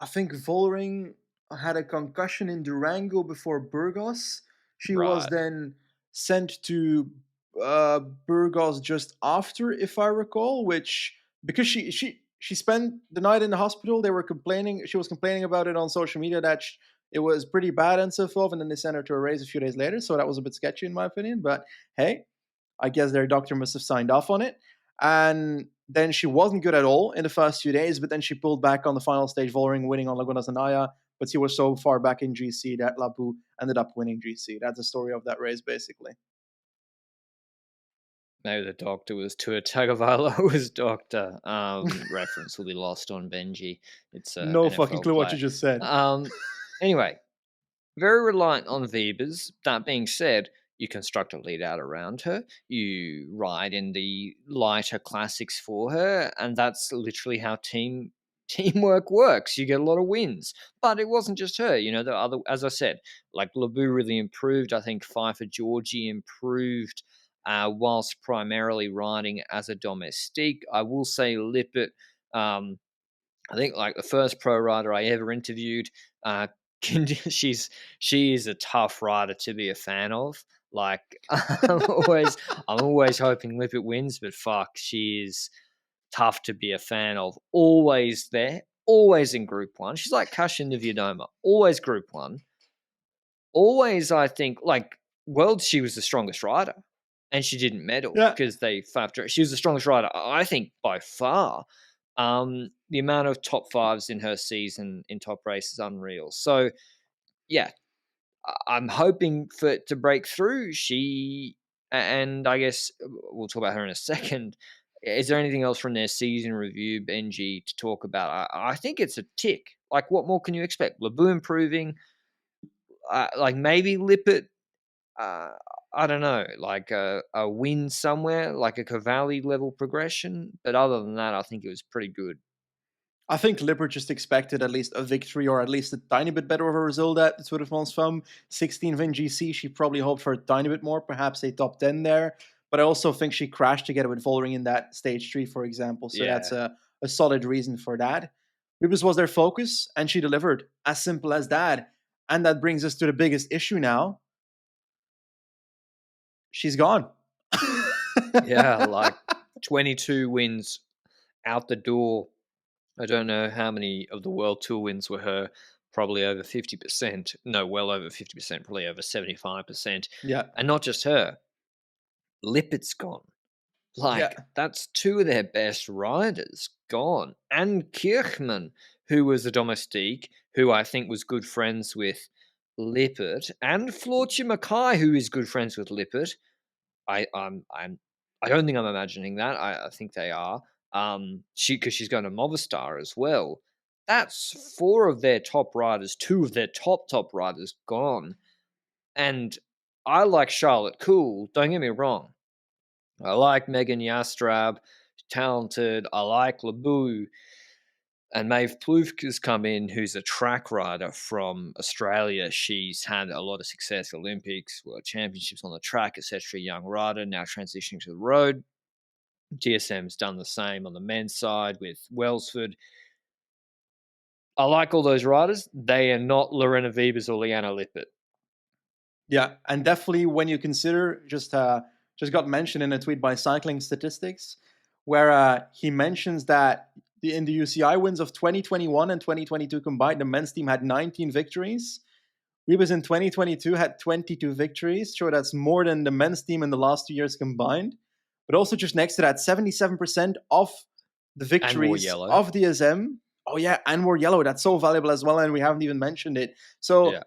I think Vollering had a concussion in Durango before Burgos. She was Right. then sent to Burgos just after, if I recall. Which because she spent the night in the hospital. They were complaining. She was complaining about it on social media that it was pretty bad and so forth. And then they sent her to a race a few days later. So that was a bit sketchy in my opinion. But hey, I guess their doctor must have signed off on it. And then she wasn't good at all in the first few days, but then she pulled back on the final stage, Vollering winning on Laguna Zanaya. But she was so far back in GC that Labu ended up winning GC. That's the story of that race, basically. Maybe the doctor was Tua Tagovailoa's doctor. Reference will be lost on Benji. It's a No fucking NFL clue what you player. just said. Anyway, very reliant on Vibers. That being said, you construct a lead out around her. You ride in the lighter classics for her, and that's literally how teamwork works. You get a lot of wins, but it wasn't just her. You know, the other, as I said, like Lebu really improved. I think Pfeiffer Georgie improved. Whilst primarily riding as a domestique, I will say Lippert. I think like the first pro rider I ever interviewed. She is a tough rider to be a fan of. Like I'm always hoping Lippert wins, but fuck, she is tough to be a fan of. Always there, always in Group One. She's like Kasia Niviadoma, always Group One. Always, I think, like World, she was the strongest rider, and she didn't medal Yeah. because they faffed her. She was the strongest rider, I think, by far. The amount of top fives in her season in top race is unreal. So, yeah, I'm hoping for it to break through. And I guess we'll talk about her in a second. Is there anything else from their season review, Benji, to talk about? I think it's a tick. Like, what more can you expect? Lebu improving, like maybe Lippert. I don't know, like a win somewhere, like a Cavalli level progression. But other than that, I think it was pretty good. I think Lippert just expected at least a victory or at least a tiny bit better of a result at the Tour de France from 16th in GC. She probably hoped for a tiny bit more, perhaps a top 10 there. But I also think she crashed together with Vollering in that stage 3, for example. So Yeah. that's a solid reason for that. Ribas was their focus, and she delivered. As simple as that. And that brings us to the biggest issue now. She's gone. Yeah, like 22 wins out the door. I don't know how many of the World Tour wins were her. Probably over 50%. No, well over 50%, probably over 75%. Yeah. And not just her. Lippett's gone. Like, Yeah. that's 2 of their best riders gone. And Kirchmann, who was a domestique, who I think was good friends with Lippert, and Floortje Mackay, who is good friends with Lippert. I don't think I'm imagining that. I think they are. Because she's going to Movistar as well. That's 4 of their top riders, 2 of their top riders gone. And I like Charlotte Cool. Don't get me wrong. I like Megan Yastrab, talented. I like Lebu. And Maeve Plouffe has come in, who's a track rider from Australia. She's had a lot of success, Olympics, World Championships on the track, etc. Young rider, now transitioning to the road. DSM's done the same on the men's side with Welsford. I like all those riders. They are not Lorena Wiebes or Liana Lippert. Yeah, and definitely when you consider just got mentioned in a tweet by Cycling Statistics, where he mentions that in the UCI wins of 2021 and 2022 combined, the men's team had 19 victories. Rebus in 2022 had 22 victories. Sure, that's more than the men's team in the last 2 years combined. But also just next to that, 77% of the And more victories yellow. of DSM. Oh yeah, and more yellow. That's so valuable as well, and we haven't even mentioned it. So Yeah.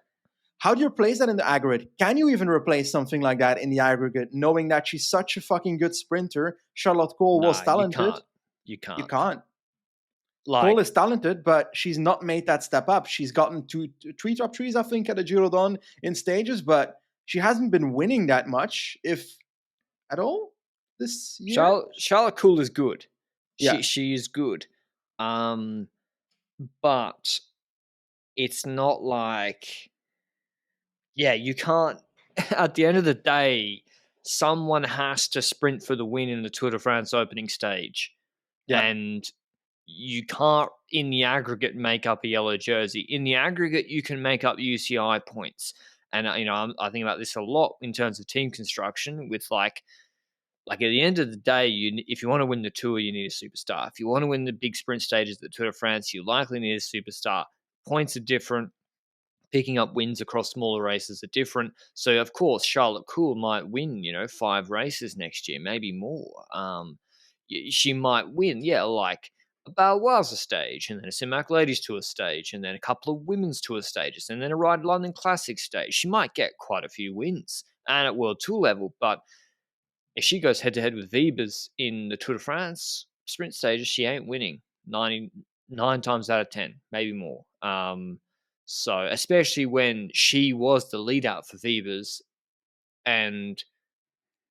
how do you replace that in the aggregate? Can you even replace something like that in the aggregate, knowing that she's such a fucking good sprinter? Charlotte Cole was No, you talented. can't. You You can't. can't. Cole Like, is talented, but she's not made that step up. She's gotten three top threes, I think, at the Giro in stages, but she hasn't been winning that much, if at all, this year. Charlotte Cool is good. Yeah, She is good. But it's not like, yeah, you can't. At the end of the day, someone has to sprint for the win in the Tour de France opening stage, yeah, and you can't, in the aggregate, make up a yellow jersey. In the aggregate, you can make up UCI points, and I think about this a lot in terms of team construction. With like at the end of the day, if you want to win the Tour, you need a superstar. If you want to win the big sprint stages of the Tour de France, you likely need a superstar. Points are different. Picking up wins across smaller races are different. So of course, Charlotte Cool might win, 5 races next year, maybe more. She might win, yeah, like a Baloise stage, and then a Simac Ladies Tour stage, and then a couple of women's tour stages, and then a Ride London Classic stage. She might get quite a few wins, and at World Tour level. But if she goes head to head with Vibers in the Tour de France sprint stages, she ain't winning 99 times out of 10, maybe more. So especially when she was the lead out for Vibers, and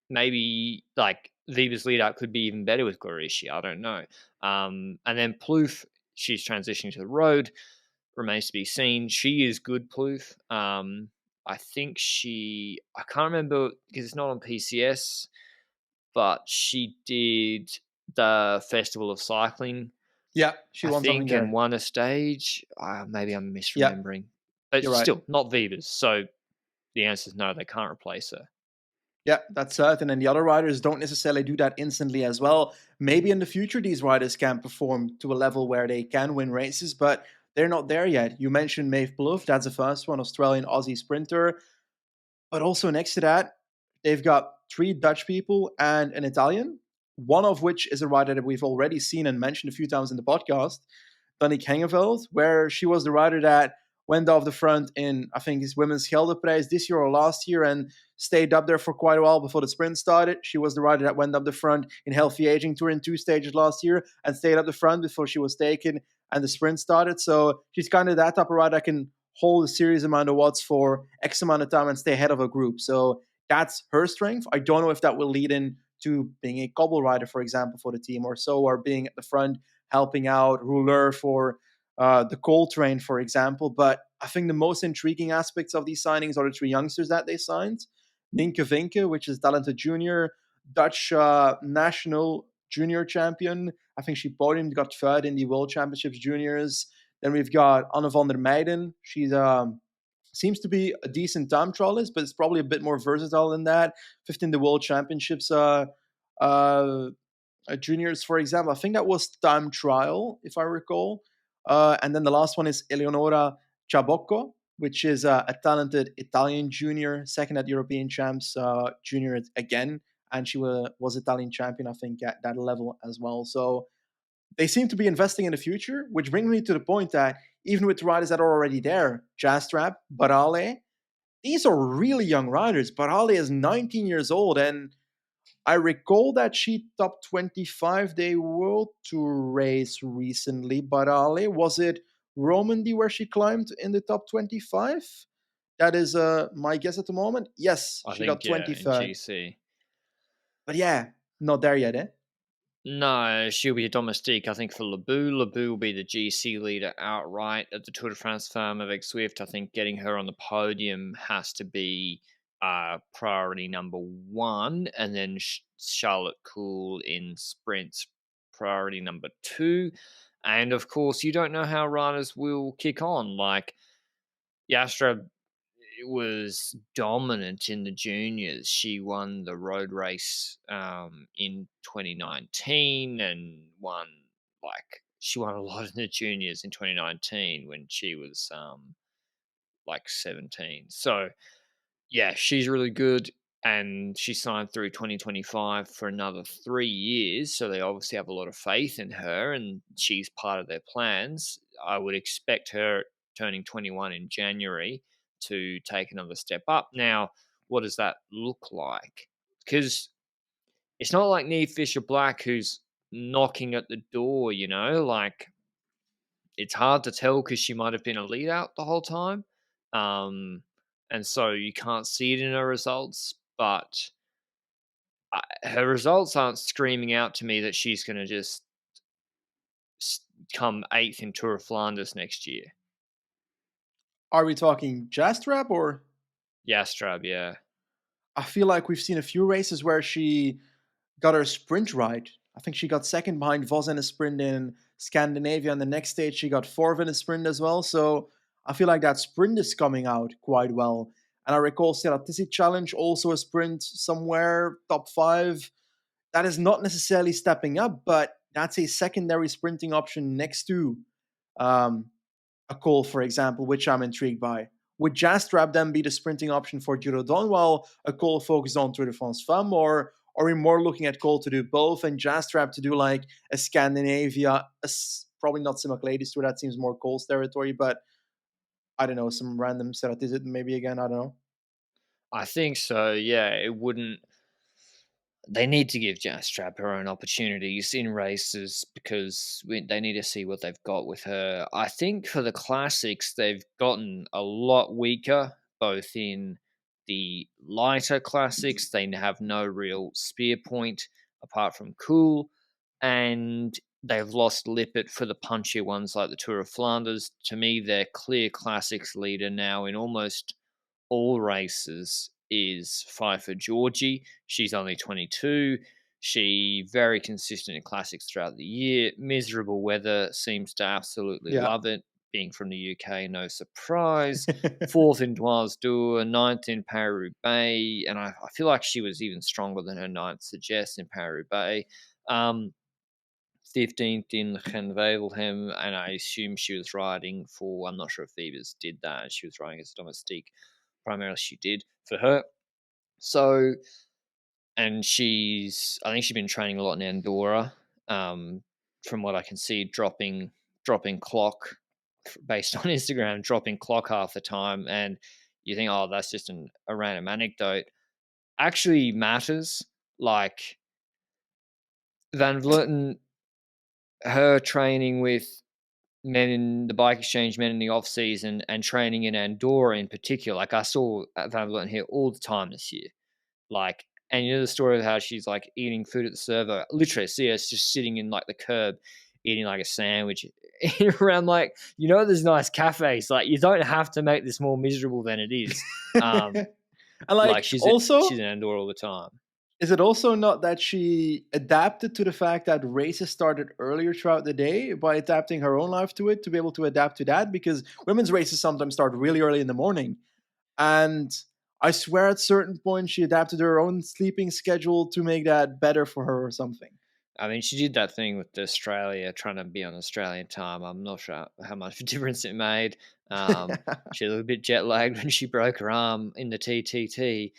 maybe like Vibers lead out could be even better with Gorisci. I don't know. And then Plouffe, she's transitioning to the road. Remains to be seen. She is good, Plouffe. I think I can't remember because it's not on PCS, but she did the Festival of Cycling, yeah. She I won something think, and there. won a stage. Maybe I'm Yeah, misremembering. But you're right. still, not Vivas. So the answer is no, they can't replace her. Yeah, that's certain. And the other riders don't necessarily do that instantly as well. Maybe in the future, these riders can perform to a level where they can win races, but they're not there yet. You mentioned Maeve Bluff. That's the first one, Australian Aussie sprinter. But also next to that, they've got 3 Dutch people and an Italian, one of which is a rider that we've already seen and mentioned a few times in the podcast, Danique Hengeveld, where she was the rider that went off the front in, I think, his women's Gelderprijs this year or last year and stayed up there for quite a while before the sprint started. She was the rider that went up the front in Healthy Aging Tour in 2 stages last year and stayed up the front before she was taken and the sprint started. So she's kind of that type of rider that can hold a serious amount of watts for X amount of time and stay ahead of a group. So that's her strength. I don't know if that will lead into being a cobble rider, for example, for the team or so, or being at the front helping out Rouleur for the coal train, for example. But I think the most intriguing aspects of these signings are the 3 youngsters that they signed. Nienke Vinke, which is talented junior, Dutch national junior champion. I think she podiumed, got third in the World Championships juniors. Then we've got Anne van der Meijden. She's seems to be a decent time trialist, but it's probably a bit more versatile than that. Fifth in the World Championships uh, juniors, for example. I think that was time trial, if I recall. And then the last one is Eleonora Ciabocco, which is a talented Italian junior, second at European Champs junior again. And she was Italian champion, I think, at that level as well. So they seem to be investing in the future, which brings me to the point that even with the riders that are already there, Jastrap, Barale, these are really young riders. Barale is 19 years old, and I recall that she top 25 day World Tour race recently. Barale, was it Romandy where she climbed in the top 25? That is my guess at the moment. Yes, I she got think, yeah, in 23rd. GC. But yeah, not there yet, eh? No, she'll be a domestique, I think, for Lebu. Lebu will be the GC leader outright at the Tour de France Farm avec Zwift. I think getting her on the podium has to be priority number 1, and then Charlotte Cool in sprints, priority number 2. And of course, you don't know how riders will kick on. Like Yastra was dominant in the juniors. She won the road race in 2019 and won like she won a lot in the juniors in 2019 when she was like 17. So yeah, she's really good. And she signed through 2025 for another 3 years. So they obviously have a lot of faith in her, and she's part of their plans. I would expect her turning 21 in January to take another step up. Now, what does that look like? Because it's not like Neve Fisher Black who's knocking at the door, like it's hard to tell because she might have been a lead out the whole time. Um, and so you can't see it in her results, but her results aren't screaming out to me that she's going to just come eighth in Tour of Flanders next year. Are we talking Jastrap or? Yastrab, yeah. I feel like we've seen a few races where she got her sprint right. I think she got second behind Vos in a sprint in Scandinavia. And the next stage, she got fourth in a sprint as well. So I feel like that sprint is coming out quite well. And I recall Stelatistic Challenge, also a sprint somewhere, top five. That is not necessarily stepping up, but that's a secondary sprinting option next to um, a Cole, for example, which I'm intrigued by. Would Jastrap then be the sprinting option for Giraudon while a Cole focused on Tour de France Femme, or are we more looking at Cole to do both and Jastrap to do like a Scandinavia, probably not Simac Ladies Tour, that seems more Cole's territory, but I don't know, some random setup. Is it maybe again? I don't know. I think so, yeah. It wouldn't. They need to give Jastrap her own opportunities in races because they need to see what they've got with her. I think for the classics, they've gotten a lot weaker, both in the lighter classics. They have no real spear point apart from Cool, and they've lost Lippert for the punchier ones like the Tour of Flanders. To me, their clear classics leader now in almost all races is Pfeiffer Georgie. She's only 22. She very consistent in classics throughout the year. Miserable weather, seems to absolutely Yeah. love it. Being from the UK, no surprise. Fourth in Dwars Tour, ninth in Paris-Roubaix, and I feel like she was even stronger than her ninth suggests in Paris-Roubaix. 15th in Gent-Wevelgem, and I assume she was riding for, I'm not sure if Phoebus did that. She was riding as a domestique. Primarily she did for her. So, and I think she's been training a lot in Andorra. From what I can see, dropping clock based on Instagram, dropping clock half the time. And you think, oh, that's just a random anecdote. Actually matters. Like Van Vleuten, her training with men in the bike exchange, men in the off season, and training in Andorra in particular. Like I saw Van Vleuten here all the time this year. Like, and you know the story of how she's like eating food at the servo. Literally, see her just sitting in like the curb, eating like a sandwich around like there's nice cafes. Like you don't have to make this more miserable than it is. And Like like she's also, in Andorra all the time. is it also not that she adapted to the fact that races started earlier throughout the day by adapting her own life to it to be able to adapt to that? Because women's races sometimes start really early in the morning. And I swear at certain points she adapted her own sleeping schedule to make that better for her or something. I mean, she did that thing with Australia, trying to be on Australian time. I'm not sure how much difference it made. She was a bit jet lagged when she broke her arm in the TTT.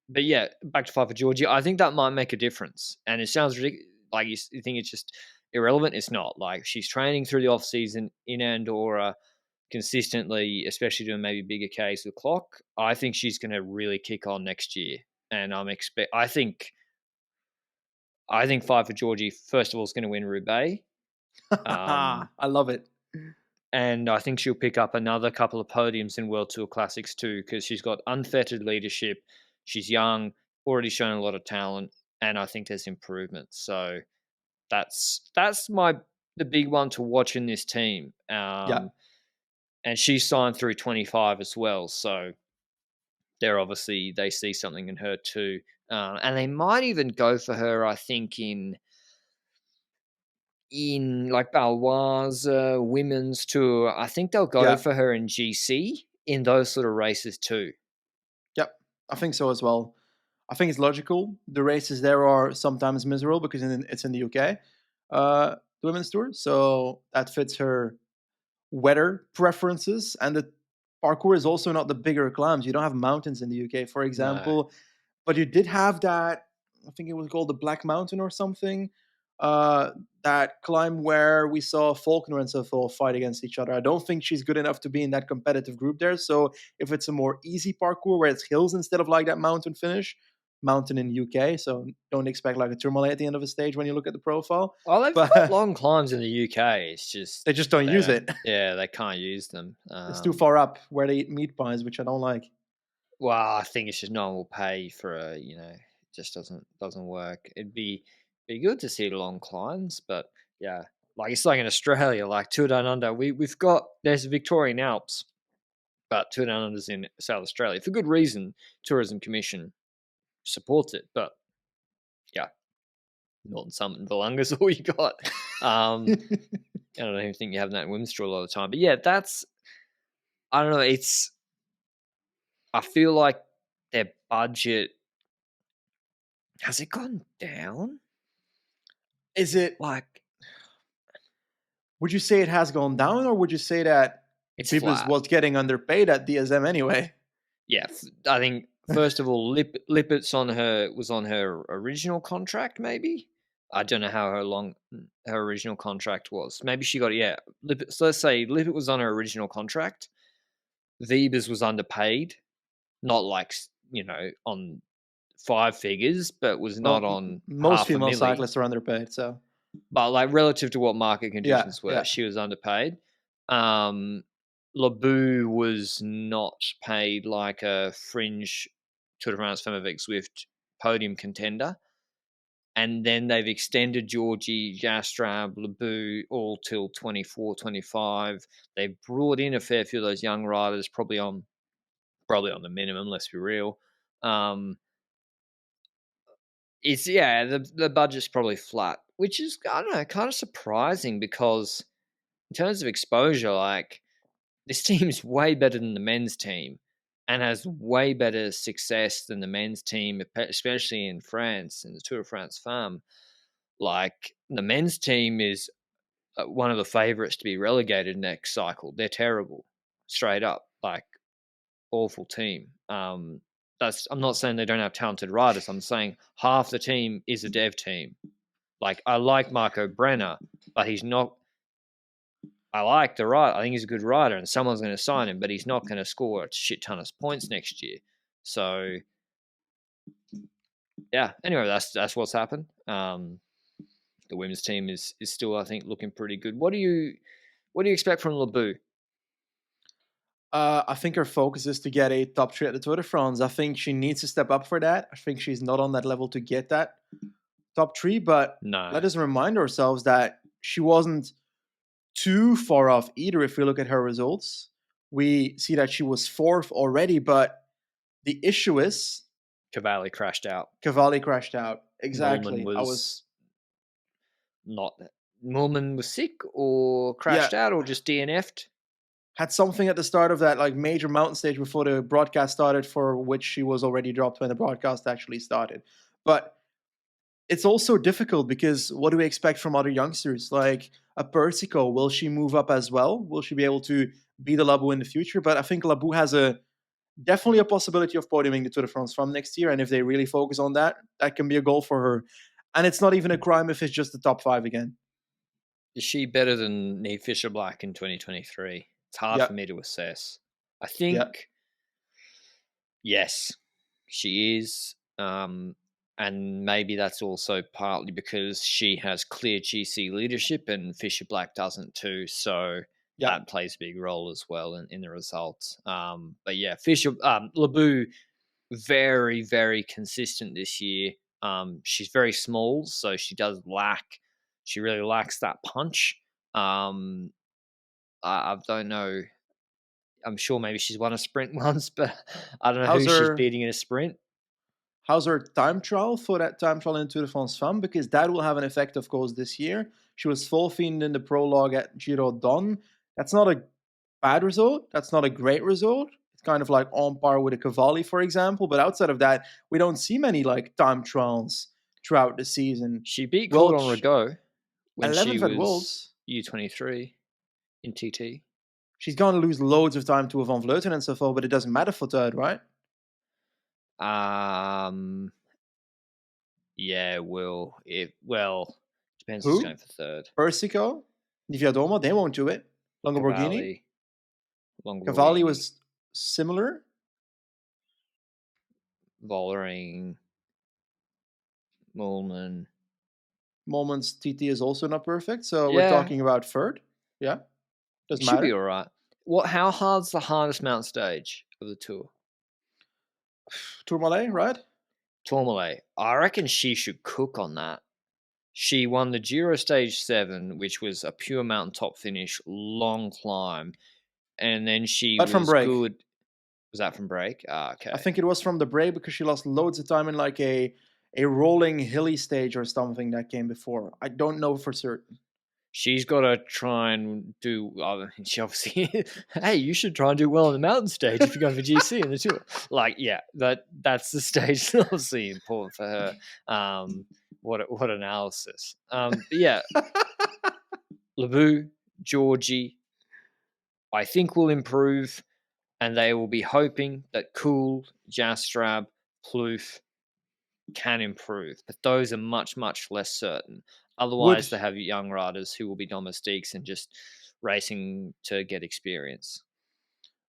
But yeah, back to Five for Georgia. I think that might make a difference. And it sounds ridiculous. Like you think it's just irrelevant. It's not. Like she's training through the off season in Andorra consistently, especially doing maybe bigger Ks with clock. I think she's going to really kick on next year. And I think Five for Georgie, first of all, is going to win Roubaix. I love it. And I think she'll pick up another couple of podiums in World Tour Classics too, because she's got unfettered leadership. She's young, already shown a lot of talent, and I think there's improvement. So that's the big one to watch in this team. Yeah. And she's signed through 25 as well. So they see something in her too. And they might even go for her, I think, in like Baloise women's tour. I think they'll go Yeah. for her in GC in those sort of races too. Yep. I think so as well. I think it's logical. The races there are sometimes miserable because it's in the UK. the women's tour, so that fits her weather preferences. And the parkour is also not the bigger climbs. You don't have mountains in the UK, for No. example, but you did have that. I think it was called the Black Mountain or something. That climb where we saw Faulkner and Sofo fight against each other. I don't think she's good enough to be in that competitive group there. So if it's a more easy parkour where it's hills instead of like that mountain finish, mountain in UK, so don't expect like a Tourmalet at the end of a stage when you look at the profile. Well, they've got But long climbs in the UK. It's just they just don't they use don't. it. Yeah, they can't use them. It's too far up where they eat meat pies, which I don't like. Well, I think it's just no one will pay for a. It just doesn't work. It'd be good to see long climbs, but yeah, like it's like in Australia, like Tour Down Under. We've got there's the Victorian Alps, but Tour Down Under's in South Australia for good reason. Tourism Commission supports it, but yeah, Northern Summit and Vallunga's all you got. I don't even think you have that in women's tour a lot of the time. But yeah, I don't know. I feel like their budget has it gone down? Is it? Like Would you say it has gone down, or would you say that it's people flat. was getting underpaid at DSM anyway? Yeah, I think first of all, Lippett's was on her original contract. Maybe I don't know how long her original contract was. Maybe she got Lippett. So let's say Lippett was on her original contract. Vebers was underpaid, not like on five figures, but was not Well, on most half a female milli. cyclists are underpaid, so But like relative to what market yeah, conditions were, yeah. she was underpaid. Labou was not paid like a fringe Tour de France Femovic Zwift podium contender. And then they've extended Georgie, Jastrab, Labou all till 24, 25. They've brought in a fair few of those young riders, probably on the minimum, let's be real. It's the budget's probably flat, which is I don't know, kind of surprising because in terms of exposure, like this team's way better than the men's team and has way better success than the men's team, especially in France and the Tour de France Femme. Like the men's team is one of the favourites to be relegated next cycle. They're terrible, straight up, like awful team. I'm not saying they don't have talented riders. I'm saying half the team is a dev team. Like I like Marco Brenner, but he's not. I like the rider. I think he's a good rider, and someone's going to sign him, but he's not going to score a shit ton of points next year. So, yeah. Anyway, that's what's happened. The women's team is still, I think, looking pretty good. What do you expect from Labou? I think her focus is to get a top three at the Tour de France. I think she needs to step up for that. I think she's not on that level to get that top three, but No, let us remind ourselves that she wasn't too far off either. If we look at her results, we see that she was fourth already, but the issue is Cavalli crashed out. Cavalli crashed out. Moolman Exactly. was not. Moolman was sick or Yeah, crashed out or just DNF'd. had something at the start of that like major mountain stage before the broadcast started, for which she was already dropped when the broadcast actually started. But it's also difficult because what do we expect from other youngsters? Like a Persico, will she move up as well? Will she be able to be the Labou in the future? But I think Labou has definitely a possibility of podiuming the Tour de France from next year. And if they really focus on that, that can be a goal for her. And it's not even a crime if it's just the top five again. Is she better than Neve Fisher Black in 2023? It's hard Yeah, for me to assess. I yeah, think yes, she is. And maybe that's also partly because she has clear GC leadership and Fisher Black doesn't too. So yeah. that plays a big role as well in the results. But yeah, Labou, very, very consistent this year. She's very small, so she really lacks that punch. I don't know. I'm sure maybe she's won a sprint once, but I don't know How's who she's her beating in a sprint. how's her time trial for that time trial in Tour de France Femme? Because that will have an effect, of course, this year. She was full fiend in the prologue at Giro Don. That's not a bad result. That's not a great result. It's kind of like on par with a Cavalli, for example. But outside of that, we don't see many like time trials throughout the season. She beat Cordon Welch Rigaud. when she 11th at was Worlds. U23 in TT. She's going to lose loads of time to Van Vleuten and so forth, but it doesn't matter for third, right? Yeah, well, depends who's Who? going for third. Persico? Niviadoma? They won't do it. Lamborghini? Cavalli Lamborghini, was similar. Vollering, Moolman. Moments TT is also not perfect, so we're Yeah, talking about third. Yeah, it doesn't should be matter. all right. How hard's the hardest mountain stage of the tour? Tourmalet, right? Tourmalet. I reckon she should cook on that. She won the Giro Stage 7, which was a pure mountaintop finish, long climb. And then she But from was break. good. Was that from break? Ah, I okay. think it was from the break because she lost loads of time in like a rolling hilly stage or something that came before. I don't know for certain. She's got to try and do. She obviously, hey, you should try and do well on the mountain stage if you're going for GC in the tour. Like, yeah, that's the stage that's obviously important for her. What analysis. But yeah, Lebu, Georgie, I think will improve, and they will be hoping that Cool, Jastrab, Plouffe can improve, but those are much, much less certain. Would Otherwise, they have young riders who will be domestiques and just racing to get experience.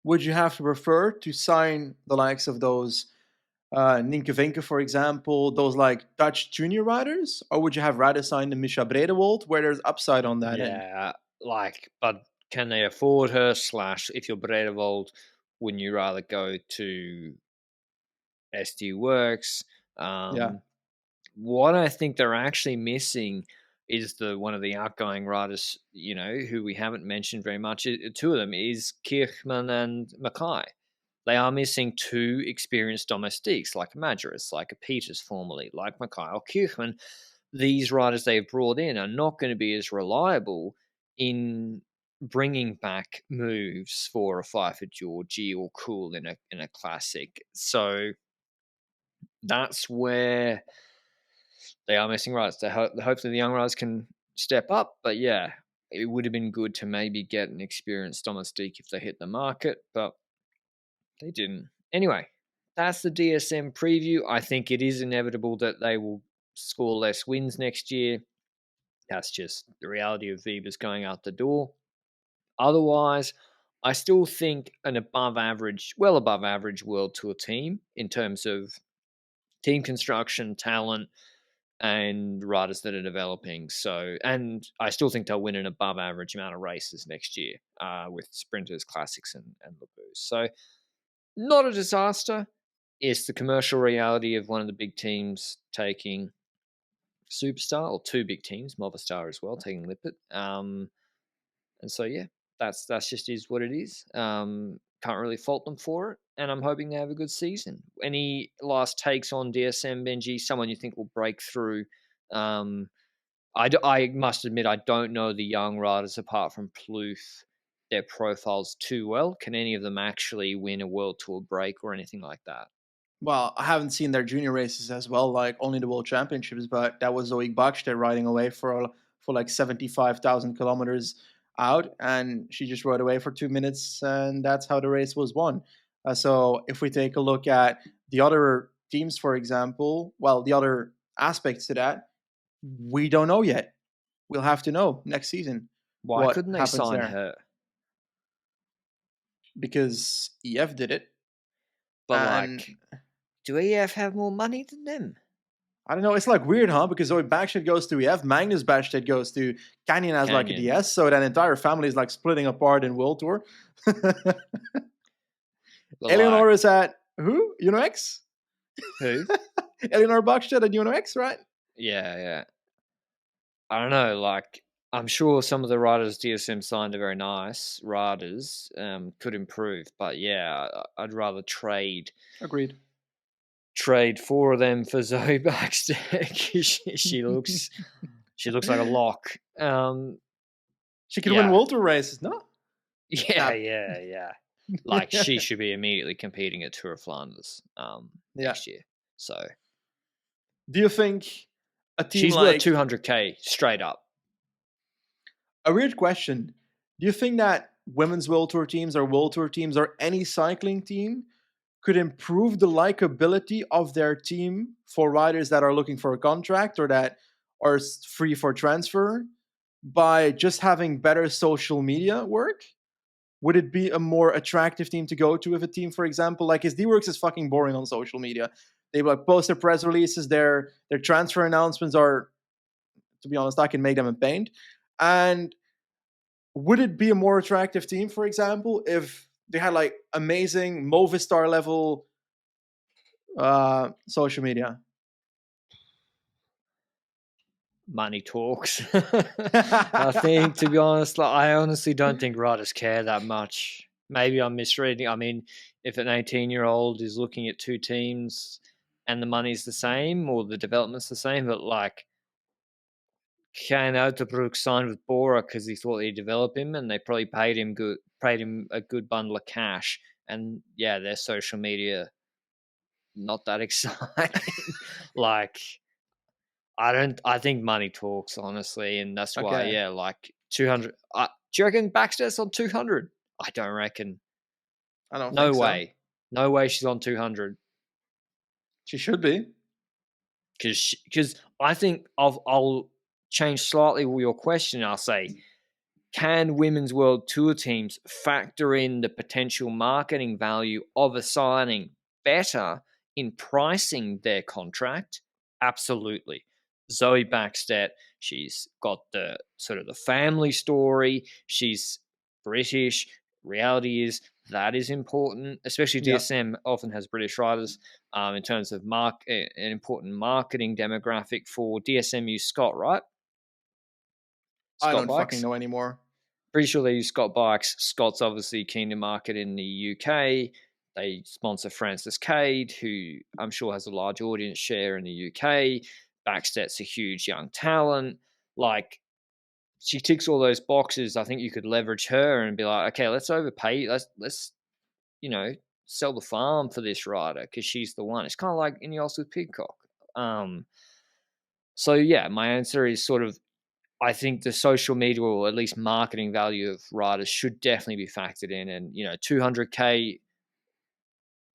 would you have to prefer to sign the likes of those Nienke Vinke, for example, those like Dutch junior riders, or would you have rather signed the Misha Bredewold where there's upside on that end? Yeah, but can they afford her? Slash, if you're Bredevold, wouldn't you rather go to SD Worx? Yeah. What I think they're actually missing is one of the outgoing riders, who we haven't mentioned very much. Two of them is Kirchmann and Mackay. They are missing two experienced domestiques, like a Majoris, like a Peters formerly, like Mackay or Kirchmann. These riders they've brought in are not going to be as reliable in bringing back moves for a fight for Georgie or Cool in a classic. So that's where they are missing riders. Hopefully the young riders can step up. But yeah, it would have been good to maybe get an experienced domestique if they hit the market, but they didn't. Anyway, that's the DSM preview. I think it is inevitable that they will score less wins next year. That's just the reality of Viva's going out the door. Otherwise, I still think an well above average World Tour team in terms of team construction, talent, and riders that are developing. So, and I still think they'll win an above average amount of races next year with sprinters, classics, and Labus. So, not a disaster. It's the commercial reality of one of the big teams taking Superstar, or two big teams, Movistar as well, taking Lippert. And so, yeah, that's just is what it is. Can't really fault them for it, and I'm hoping they have a good season. Any last takes on DSM, Benji? Someone you think will break through? I must admit I don't know the young riders apart from Plouffe, their profiles too well. Can any of them actually win a World Tour break or anything like that? Well, I haven't seen their junior races as well, like only the World Championships, but that was Zoe Bakstedt riding away for like 75,000 kilometers out, and she just rode away for 2 minutes, and that's how the race was won. So if we take a look at the other teams, for example, well, the other aspects to that, we don't know yet. We'll have to know next season Why what couldn't they happens sign there her? because EF did it, But and like, do EF have more money than them? I don't know. It's like weird, huh? Because Zoe Backstedt goes to EF, Magnus Backstedt goes to Canyon as like a Canyon. DS, so that entire family is like splitting apart in World Tour. But Eleanor like, is at who? Uno X? who? Eleanor Backstedt at Uno X, right? Yeah, yeah. I don't know. Like, I'm sure some of the riders DSM signed are very nice riders. Could improve, but yeah, I'd rather Agreed. trade four of them for Zoe Baxter. She looks like a lock. She could win Yeah, World Tour races, no? yeah, Nah. yeah, yeah. Like she should be immediately competing at Tour of Flanders Yeah. next year. So Do you think a team she's worth like 200K straight up. A weird question. Do you think that women's World Tour teams or World Tour teams or any cycling team could improve the likability of their team for riders that are looking for a contract or that are free for transfer by just having better social media work? Would it be a more attractive team to go to if a team, for example, like SD Worx is fucking boring on social media. They like post their press releases, their transfer announcements are, to be honest, I can make them a pain. And would it be a more attractive team, for example, if they had like amazing Movistar level social media? Money talks. I think, to be honest, like, I honestly don't think riders care that much. Maybe I'm misreading. I mean, if an 18-year-old is looking at two teams and the money's the same or the development's the same, but like Ken Outerbrook signed with Bora because he thought he'd develop him, and they probably paid him a good bundle of cash. And yeah, their social media not that exciting. Like, I think money talks, honestly, and that's why, Okay. yeah, like 200. Do you reckon Baxter's on 200? I don't reckon. I don't No think so. way. No way she's on 200. She should be. Because I think I'll change slightly your question. I'll say, can women's world tour teams factor in the potential marketing value of a signing better in pricing their contract? Absolutely. Zoe Backstedt, she's got the sort of the family story. She's British. Reality is that is important, especially Yeah. DSM often has British riders in terms of an important marketing demographic for DSM. Use Scott, right? I Scott don't fucking Bikes. know anymore. Pretty sure they use Scott Bikes. Scott's obviously keen to market in the UK. They sponsor Francis Cade, who I'm sure has a large audience share in the UK. Backstedt's a huge young talent. Like, she ticks all those boxes. I think you could leverage her and be like, okay, let's overpay. Let's you know sell the farm for this rider because she's the one. It's kind of like Ineos with Pidcock. So yeah, my answer is sort of, I think the social media or at least marketing value of riders should definitely be factored in. And 200K.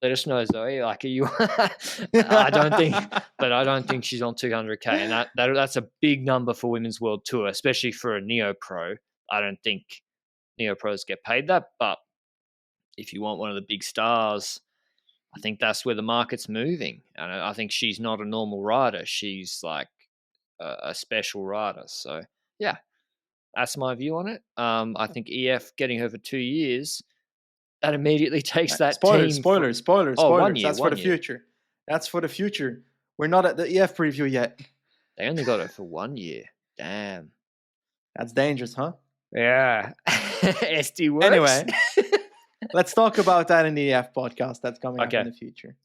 Let us know, Zoe. Like, are you? I don't think, but I don't think she's on 200K, and that's a big number for Women's World Tour, especially for a neo pro. I don't think neo pros get paid that, but if you want one of the big stars, I think that's where the market's moving. And I think she's not a normal rider; she's like a special rider. So yeah, that's my view on it. I think EF getting her for 2 years, that immediately takes that Spoilers, team for, spoilers, spoilers, oh, one spoilers. year, That's for one the year. future. That's for the future. We're not at the EF preview yet. They only got it for 1 year. Damn. That's dangerous, huh? Yeah. SD Worx. Anyway, let's talk about that in the EF podcast that's coming up in Okay. the future.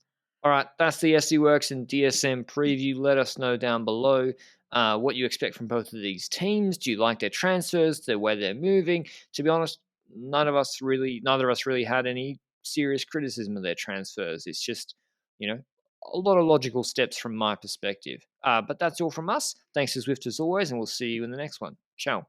All right, that's the SD Worx and DSM preview. Let us know down below what you expect from both of these teams. Do you like their transfers, the way they're moving? To be honest, neither of us really had any serious criticism of their transfers. It's just, a lot of logical steps from my perspective. But that's all from us. Thanks to Zwift as always, and we'll see you in the next one. Ciao.